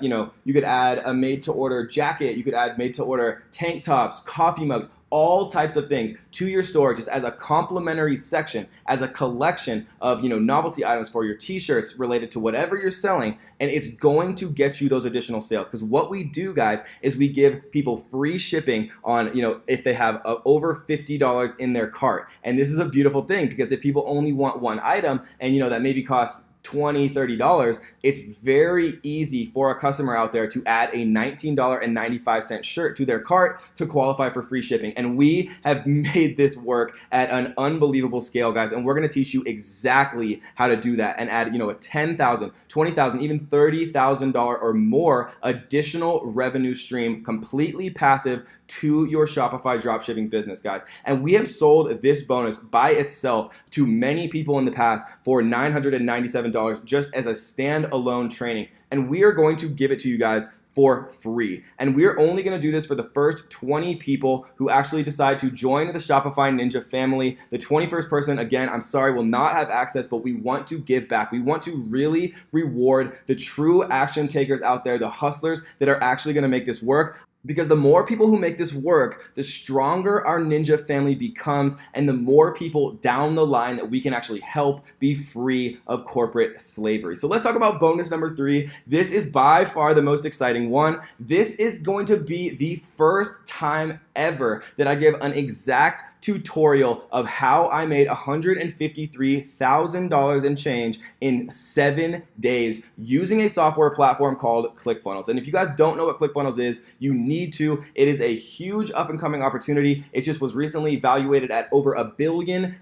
you could add a made to order jacket, you could add made to order tank tops, coffee mugs, all types of things to your store just as a complimentary section, as a collection of novelty items for your t-shirts related to whatever you're selling, and it's going to get you those additional sales. Because what we do, guys, is we give people free shipping on if they have over $50 in their cart. And this is a beautiful thing, because if people only want one item and that maybe costs $20, $30, it's very easy for a customer out there to add a $19.95 shirt to their cart to qualify for free shipping. And we have made this work at an unbelievable scale, guys, and we're going to teach you exactly how to do that and add a $10,000, $20,000, even $30,000 or more additional revenue stream, completely passive, to your Shopify dropshipping business, guys. And we have sold this bonus by itself to many people in the past for $997 just as a standalone training, and we are going to give it to you guys for free. And we're only going to do this for the first 20 people who actually decide to join the Shopify Ninja family. The 21st person, again, I'm sorry, will not have access, but we want to give back. We want to really reward the true action takers out there, the hustlers that are actually going to make this work. Because the more people who make this work, the stronger our ninja family becomes, and the more people down the line that we can actually help be free of corporate slavery. So let's talk about bonus number 3. This is by far the most exciting one. This is going to be the first time ever that I give an exact tutorial of how I made $153,000 and change in 7 days using a software platform called ClickFunnels. And if you guys don't know what ClickFunnels is, you need to. It is a huge up and coming opportunity. It just was recently evaluated at over $1 billion,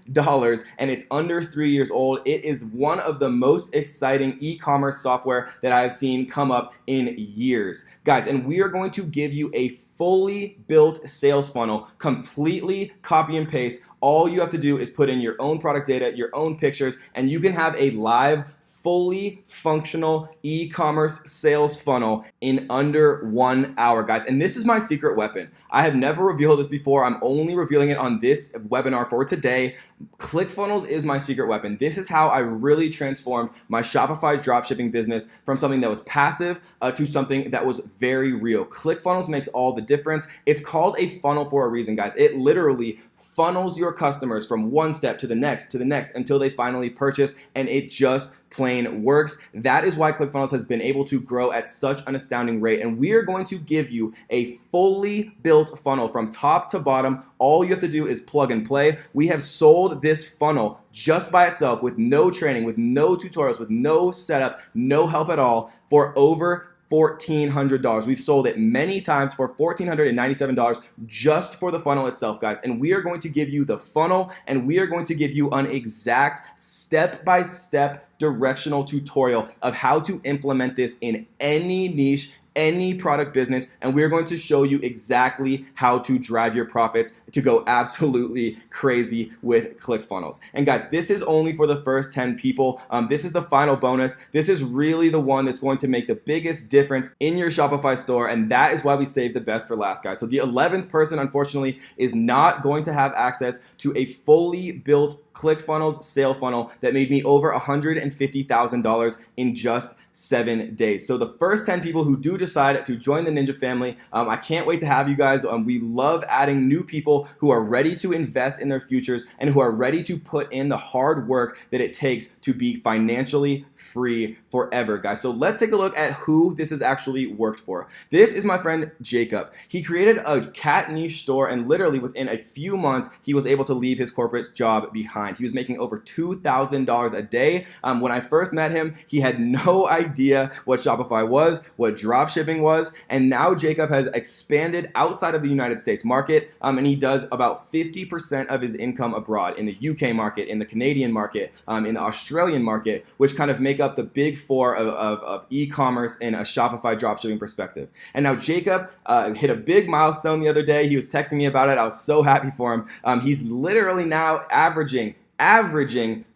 and it's under 3 years old. It is one of the most exciting e-commerce software that I have seen come up in years, guys. And we are going to give you a fully built sales funnel, completely copy and paste. All you have to do is put in your own product data, your own pictures, and you can have a live, fully functional e-commerce sales funnel in under 1 hour, guys. And this is my secret weapon. I have never revealed this before. I'm only revealing it on this webinar for today. ClickFunnels is my secret weapon. This is how I really transformed my Shopify dropshipping business from something that was passive to something that was very real. ClickFunnels makes all the difference. It's called a funnel for a reason, guys. It literally funnels your customers from one step to the next until they finally purchase, and it just plain works. That is why ClickFunnels has been able to grow at such an astounding rate, and we are going to give you a fully built funnel from top to bottom. All you have to do is plug and play. We have sold this funnel just by itself with no training, with no tutorials, with no setup, no help at all for over $1,400. We've sold it many times for $1,497 just for the funnel itself, guys. And we are going to give you the funnel, and we are going to give you an exact step-by-step directional tutorial of how to implement this in any niche, any product business, and we're going to show you exactly how to drive your profits to go absolutely crazy with ClickFunnels. And guys, this is only for the first 10 people. This is the final bonus. This is really the one that's going to make the biggest difference in your Shopify store, and that is why we saved the best for last, guys. So the 11th person, unfortunately, is not going to have access to a fully built ClickFunnels sale funnel that made me over $150,000 in just 7 days. So the first 10 people who do decide to join the Ninja family, I can't wait to have you guys. We love adding new people who are ready to invest in their futures and who are ready to put in the hard work that it takes to be financially free forever, guys. So let's take a look at who this has actually worked for. This is my friend Jacob. He created a cat niche store, and literally within a few months, he was able to leave his corporate job behind. He was making over $2,000 a day. When I first met him, he had no idea what Shopify was, what dropshipping was, and now Jacob has expanded outside of the United States market, and he does about 50% of his income abroad in the UK market, in the Canadian market, in the Australian market, which kind of make up the big four of e-commerce in a Shopify dropshipping perspective. And now Jacob hit a big milestone the other day. He was texting me about it. I was so happy for him. He's literally now averaging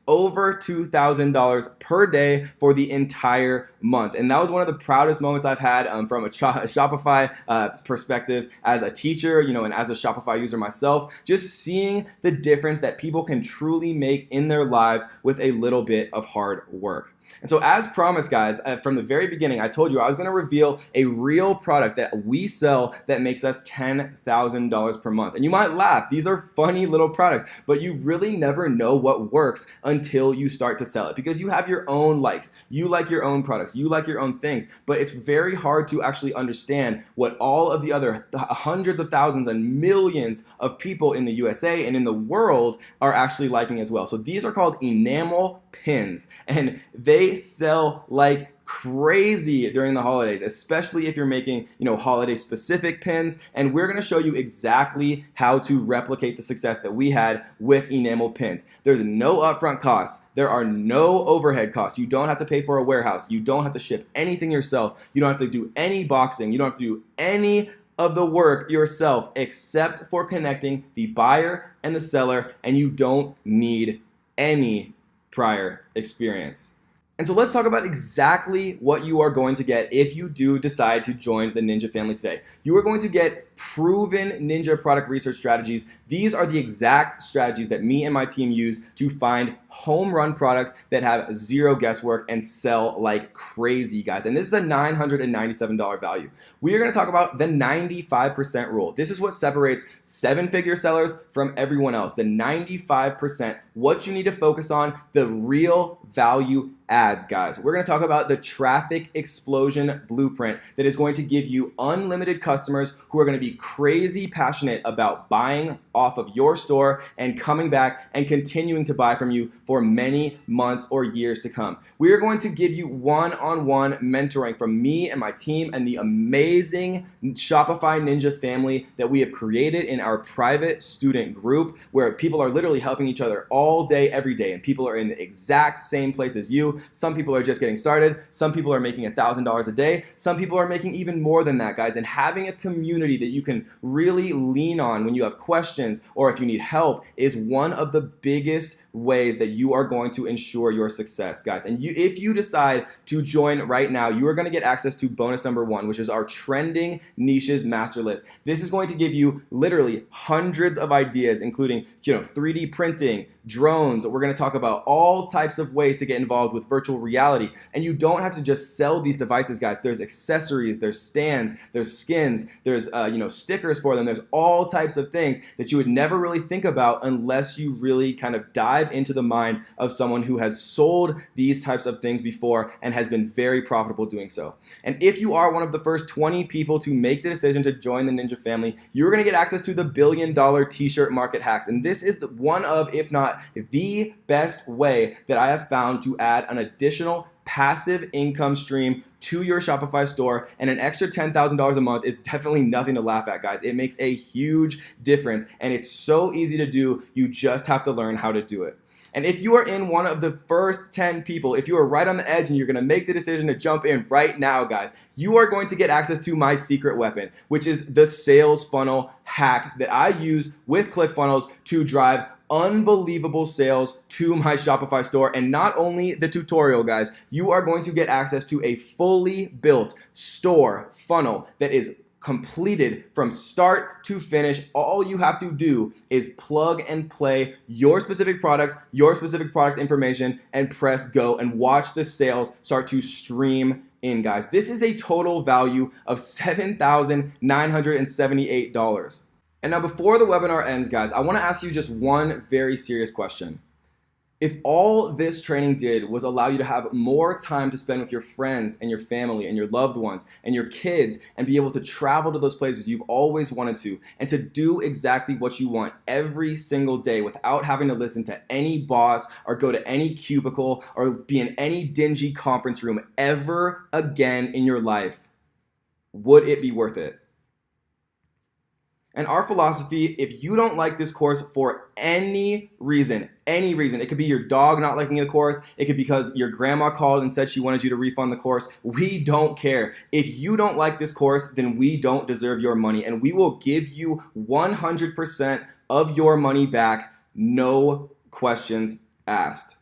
over $2,000 per day for the entire month. And that was one of the proudest moments I've had from a Shopify perspective as a teacher, and as a Shopify user myself, just seeing the difference that people can truly make in their lives with a little bit of hard work. And so as promised, guys, from the very beginning, I told you I was going to reveal a real product that we sell that makes us $10,000 per month. And you might laugh. These are funny little products, but you really never know what works until you start to sell it, because you have your own likes. You like your own products. You like your own things, but it's very hard to actually understand what all of the other hundreds of thousands and millions of people in the USA and in the world are actually liking as well. So these are called enamel pins, and they sell like crazy during the holidays, especially if you're making, holiday specific pins. And we're going to show you exactly how to replicate the success that we had with enamel pins. There's no upfront costs. There are no overhead costs. You don't have to pay for a warehouse. You don't have to ship anything yourself. You don't have to do any boxing. You don't have to do any of the work yourself except for connecting the buyer and the seller, and you don't need any prior experience. And so let's talk about exactly what you are going to get if you do decide to join the Ninja family today. You are going to get proven Ninja product research strategies. These are the exact strategies that me and my team use to find home run products that have zero guesswork and sell like crazy, guys. And this is a $997 value. We are going to talk about the 95% rule. This is what separates seven-figure sellers from everyone else. The 95%, what you need to focus on, the real value ads, guys. We're going to talk about the traffic explosion blueprint that is going to give you unlimited customers who are going to be crazy passionate about buying off of your store and coming back and continuing to buy from you for many months or years to come. We are going to give you one-on-one mentoring from me and my team and the amazing Shopify Ninja family that we have created in our private student group, where people are literally helping each other all day, every day, and people are in the exact same place as you. Some people are just getting started. Some people are making $1,000 a day. Some people are making even more than that, guys. And having a community that you can really lean on when you have questions or if you need help is one of the biggest ways that you are going to ensure your success, guys. And if you decide to join right now, you are going to get access to bonus number 1, which is our trending niches master list. This is going to give you literally hundreds of ideas, including 3D printing, drones. We're going to talk about all types of ways to get involved with virtual reality. And you don't have to just sell these devices, guys. There's accessories, there's stands, there's skins, there's stickers for them. There's all types of things that you would never really think about unless you really kind of dive into the mind of someone who has sold these types of things before and has been very profitable doing so. And if you are one of the first 20 people to make the decision to join the Ninja family, you're going to get access to the $1 billion t-shirt market hacks. And this is one of, if not the best way that I have found to add an additional passive income stream to your Shopify store, and an extra $10,000 a month is definitely nothing to laugh at, guys. It makes a huge difference, and it's so easy to do. You just have to learn how to do it. And if you are in one of the first 10 people, if you are right on the edge and you're going to make the decision to jump in right now, guys, you are going to get access to my secret weapon, which is the sales funnel hack that I use with ClickFunnels to drive unbelievable sales to my Shopify store. And not only the tutorial, guys, you are going to get access to a fully built store funnel that is completed from start to finish. All you have to do is plug and play your specific products, your specific product information, and press go and watch the sales start to stream in, guys. This is a total value of $7,978. And now before the webinar ends, guys, I want to ask you just one very serious question. If all this training did was allow you to have more time to spend with your friends and your family and your loved ones and your kids and be able to travel to those places you've always wanted to and to do exactly what you want every single day without having to listen to any boss or go to any cubicle or be in any dingy conference room ever again in your life, would it be worth it? And our philosophy, if you don't like this course for any reason, it could be your dog not liking the course, it could be because your grandma called and said she wanted you to refund the course, we don't care. If you don't like this course, then we don't deserve your money, and we will give you 100% of your money back, no questions asked.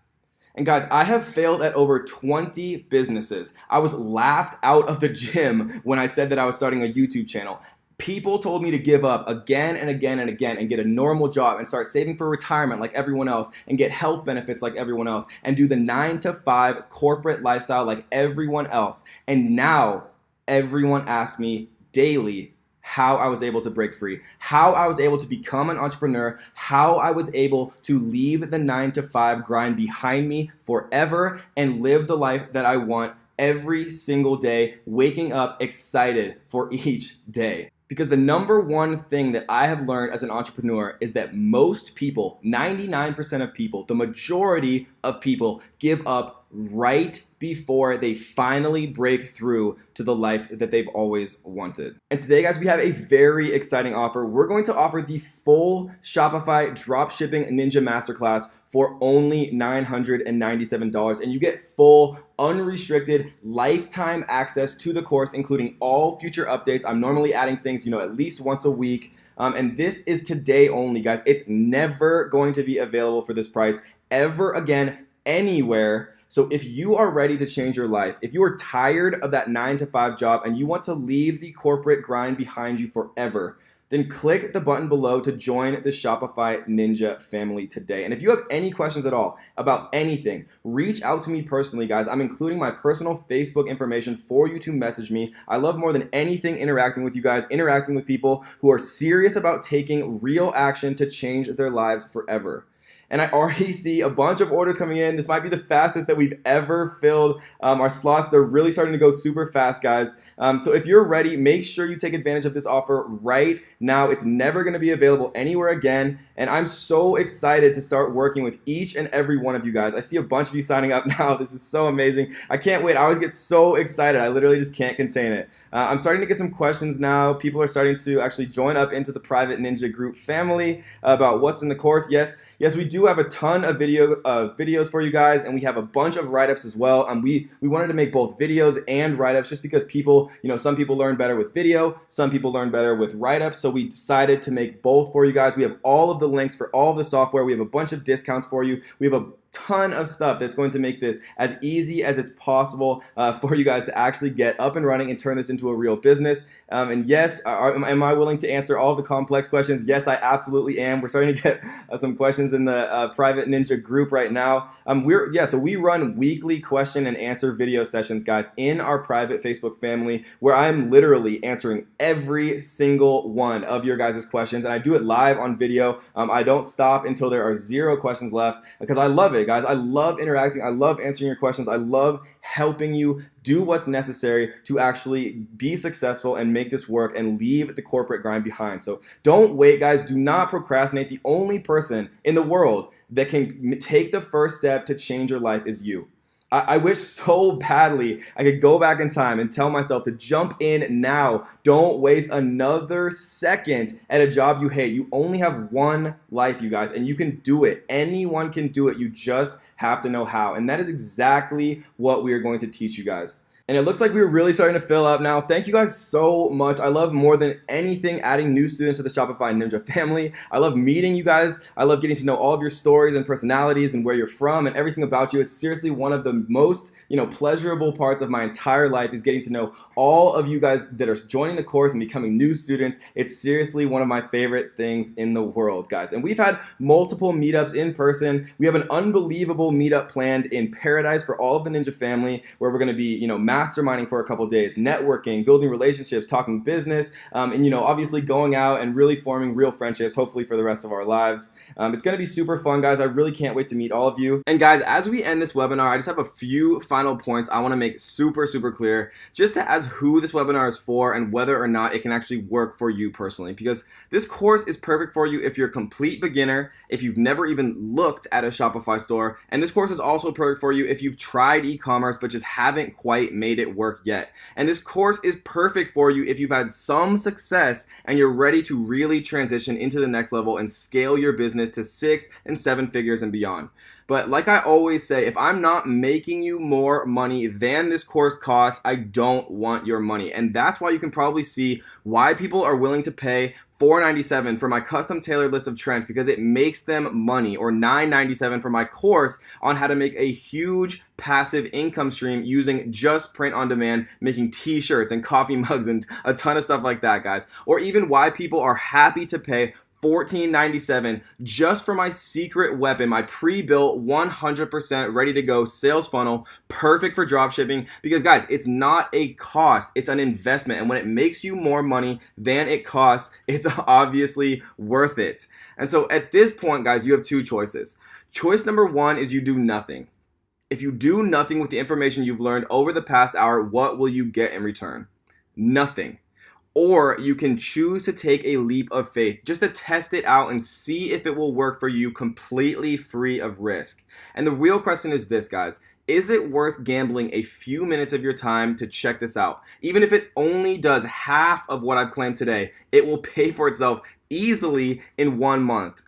And guys, I have failed at over 20 businesses. I was laughed out of the gym when I said that I was starting a YouTube channel. People told me to give up again and again and again and get a normal job and start saving for retirement like everyone else and get health benefits like everyone else and do the 9-to-5 corporate lifestyle like everyone else. And now everyone asks me daily how I was able to break free, how I was able to become an entrepreneur, how I was able to leave the 9-to-5 grind behind me forever and live the life that I want every single day, waking up excited for each day. Because the number one thing that I have learned as an entrepreneur is that most people, 99% of people, the majority of people give up right before they finally break through to the life that they've always wanted. And today, guys, we have a very exciting offer. We're going to offer the full Shopify Dropshipping Ninja Masterclass for only $997, and you get full, unrestricted, lifetime access to the course, including all future updates. I'm normally adding things, at least once a week, and this is today only, guys. It's never going to be available for this price ever again, anywhere. So if you are ready to change your life, if you are tired of that 9-to-5 job and you want to leave the corporate grind behind you forever, then click the button below to join the Shopify Ninja family today. And if you have any questions at all about anything, reach out to me personally, guys. I'm including my personal Facebook information for you to message me. I love more than anything interacting with you guys, interacting with people who are serious about taking real action to change their lives forever. And I already see a bunch of orders coming in. This might be the fastest that we've ever filled our slots. They're really starting to go super fast, guys. So if you're ready, make sure you take advantage of this offer right now. It's never going to be available anywhere again. And I'm so excited to start working with each and every one of you guys. I see a bunch of you signing up now. This is so amazing. I can't wait. I always get so excited. I literally just can't contain it. I'm starting to get some questions now. People are starting to actually join up into the private Ninja group family about what's in the course. Yes, we do have a ton of videos for you guys, and we have a bunch of write-ups as well. We wanted to make both videos and write-ups just because people, some people learn better with video, some people learn better with write-ups, so we decided to make both for you guys. We have all of the links for all of the software. We have a bunch of discounts for you. We have a ton of stuff that's going to make this as easy as it's possible for you guys to actually get up and running and turn this into a real business. And yes, am I willing to answer all of the complex questions? Yes, I absolutely am. We're starting to get some questions in the private Ninja group right now. So we run weekly question and answer video sessions, guys, in our private Facebook family, where I'm literally answering every single one of your guys' questions, and I do it live on video. I don't stop until there are 0 questions left because I love it, guys. I love interacting. I love answering your questions. I love helping you do what's necessary to actually be successful and make this work and leave the corporate grind behind. So don't wait, guys. Do not procrastinate. The only person in the world that can take the first step to change your life is you. I wish so badly I could go back in time and tell myself to jump in now. Don't waste another second at a job you hate. You only have one life, you guys, and you can do it. Anyone can do it. You just have to know how. And that is exactly what we are going to teach you guys. And it looks like we're really starting to fill up now. Thank you guys so much. I love more than anything adding new students to the Shopify Ninja family. I love meeting you guys. I love getting to know all of your stories and personalities and where you're from and everything about you. It's seriously one of the most, pleasurable parts of my entire life is getting to know all of you guys that are joining the course and becoming new students. It's seriously one of my favorite things in the world, guys. And we've had multiple meetups in person. We have an unbelievable meetup planned in Paradise for all of the Ninja family, where we're going to be, masterminding for a couple days, networking, building relationships, talking business, and obviously going out and really forming real friendships, hopefully for the rest of our lives. It's going to be super fun, guys. I really can't wait to meet all of you. And guys, as we end this webinar, I just have a few final points I want to make super clear, just as who this webinar is for and whether or not it can actually work for you personally, because this course is perfect for you if you're a complete beginner, if you've never even looked at a Shopify store, and this course is also perfect for you if you've tried e-commerce but just haven't quite made it work yet. And this course is perfect for you if you've had some success and you're ready to really transition into the next level and scale your business to 6 and 7 figures and beyond. But like I always say, if I'm not making you more money than this course costs, I don't want your money. And that's why you can probably see why people are willing to pay $4.97 for my custom tailored list of trends, because it makes them money, or $9.97 for my course on how to make a huge passive income stream using just print on demand, making t-shirts and coffee mugs and a ton of stuff like that, guys. Or even why people are happy to pay $14.97 just for my secret weapon, my pre-built 100% ready to go sales funnel, perfect for dropshipping. Because guys, it's not a cost, it's an investment. And when it makes you more money than it costs, it's obviously worth it. And so at this point, guys, you have two choices. Choice number one is you do nothing. If you do nothing with the information you've learned over the past hour, what will you get in return? Nothing. Or you can choose to take a leap of faith just to test it out and see if it will work for you completely free of risk. And the real question is this, guys. Is it worth gambling a few minutes of your time to check this out? Even if it only does half of what I've claimed today, it will pay for itself easily in 1 month.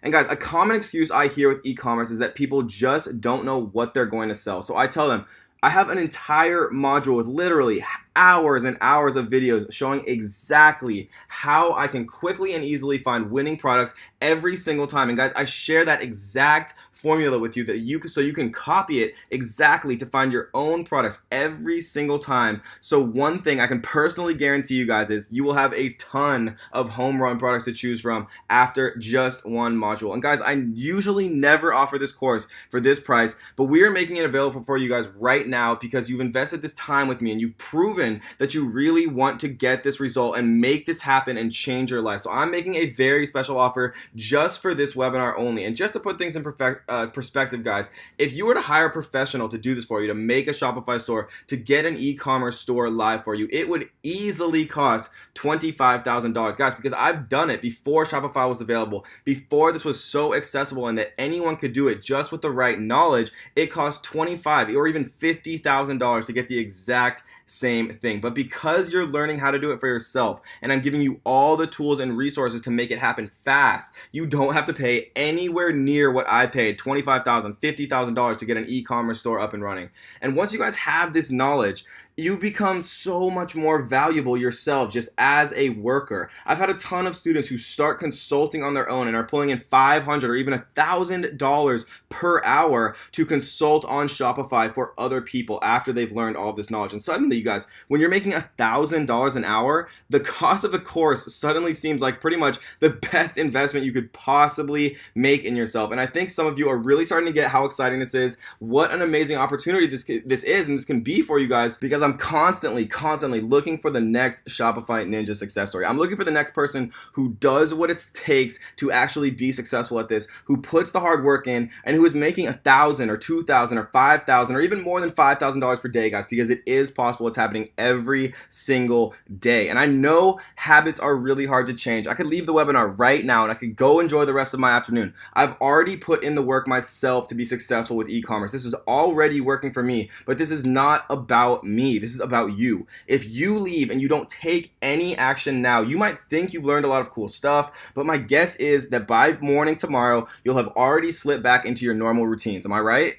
And guys, a common excuse I hear with e-commerce is that people just don't know what they're going to sell. So I tell them, I have an entire module with literally hours and hours of videos showing exactly how I can quickly and easily find winning products every single time. And guys, I share that exact formula with you so you can copy it exactly to find your own products every single time. So one thing I can personally guarantee you guys is you will have a ton of home run products to choose from after just one module. And guys, I usually never offer this course for this price, but we are making it available for you guys right now because you've invested this time with me and you've proven that you really want to get this result and make this happen and change your life. So I'm making a very special offer just for this webinar only. And just to put things in perspective, guys, if you were to hire a professional to do this for you, to make a Shopify store, to get an e-commerce store live for you, it would easily cost $25,000, guys, because I've done it before Shopify was available, before this was so accessible and that anyone could do it just with the right knowledge. It costs $25,000 or even $50,000 to get the exact same thing. But because you're learning how to do it for yourself, and I'm giving you all the tools and resources to make it happen fast, you don't have to pay anywhere near what I paid, $25,000, $50,000 to get an e-commerce store up and running. And once you guys have this knowledge, you become so much more valuable yourself just as a worker. I've had a ton of students who start consulting on their own and are pulling in $500 or even $1,000 per hour to consult on Shopify for other people after they've learned all of this knowledge. And suddenly, you guys, when you're making $1,000 an hour, the cost of the course suddenly seems like pretty much the best investment you could possibly make in yourself. And I think some of you are really starting to get how exciting this is, what an amazing opportunity this is, and this can be for you guys, because because I'm constantly looking for the next Shopify Ninja success story. I'm looking for the next person who does what it takes to actually be successful at this, who puts the hard work in, and who is making $1,000 or $2,000 or $5,000 or even more than $5,000 per day, guys, because it is possible. It's happening every single day. And I know habits are really hard to change. I could leave the webinar right now and I could go enjoy the rest of my afternoon. I've already put in the work myself to be successful with e-commerce. This is already working for me, but this is not about me. This is about you. If you leave and you don't take any action now, you might think you've learned a lot of cool stuff, but my guess is that by morning tomorrow, you'll have already slipped back into your normal routines. Am I right?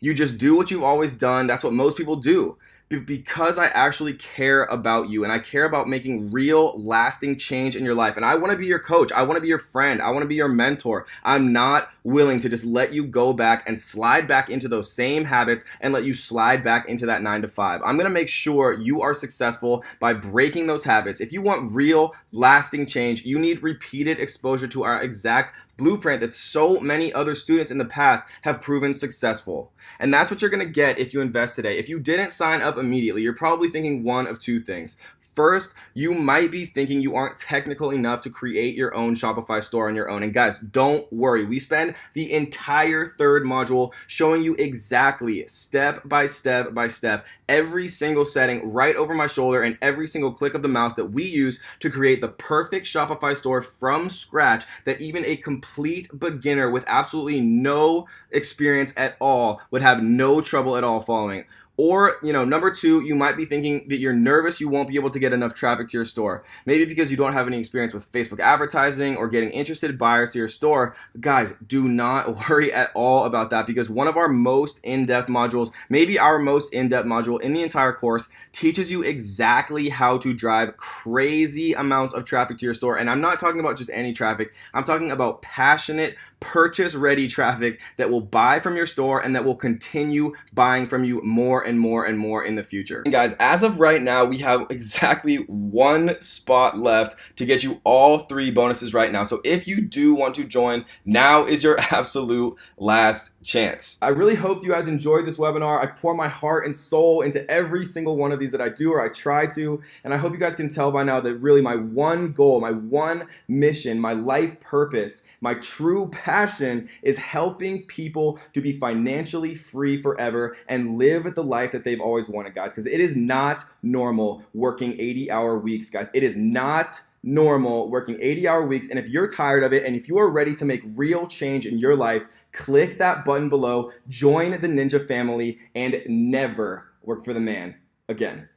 You just do what you've always done. That's what most people do. Because I actually care about you and I care about making real lasting change in your life, and I want to be your coach, I want to be your friend, I want to be your mentor. I'm not willing to just let you go back and slide back into those same habits and let you slide back into that 9 to 5. I'm going to make sure you are successful by breaking those habits. If you want real lasting change, you need repeated exposure to our exact blueprint that so many other students in the past have proven successful. And that's what you're going to get if you invest today. If you didn't sign up immediately, you're probably thinking one of two things. First, you might be thinking you aren't technical enough to create your own Shopify store on your own. And guys, don't worry. We spend the entire third module showing you exactly step by step by step, every single setting right over my shoulder and every single click of the mouse that we use to create the perfect Shopify store from scratch that even a complete beginner with absolutely no experience at all would have no trouble at all following. Or, number two, you might be thinking that you're nervous you won't be able to get enough traffic to your store. Maybe because you don't have any experience with Facebook advertising or getting interested buyers to your store. Guys, do not worry at all about that, because one of our most in-depth modules, maybe our most in-depth module in the entire course, teaches you exactly how to drive crazy amounts of traffic to your store. And I'm not talking about just any traffic. I'm talking about passionate, purchase-ready traffic that will buy from your store and that will continue buying from you more and more and more in the future. And guys, as of right now, we have exactly one spot left to get you all 3 bonuses right now. So if you do want to join, now is your absolute last chance. I really hope you guys enjoyed this webinar. I pour my heart and soul into every single one of these that I do, or I try to, and I hope you guys can tell by now that really my one goal, my one mission, my life purpose, my true passion is helping people to be financially free forever and live the life that they've always wanted, guys, because it is not normal working 80-hour weeks, guys. It is not normal working 80-hour weeks. And if you're tired of it and if you are ready to make real change in your life, click that button below, join the Ninja family, and never work for the man again.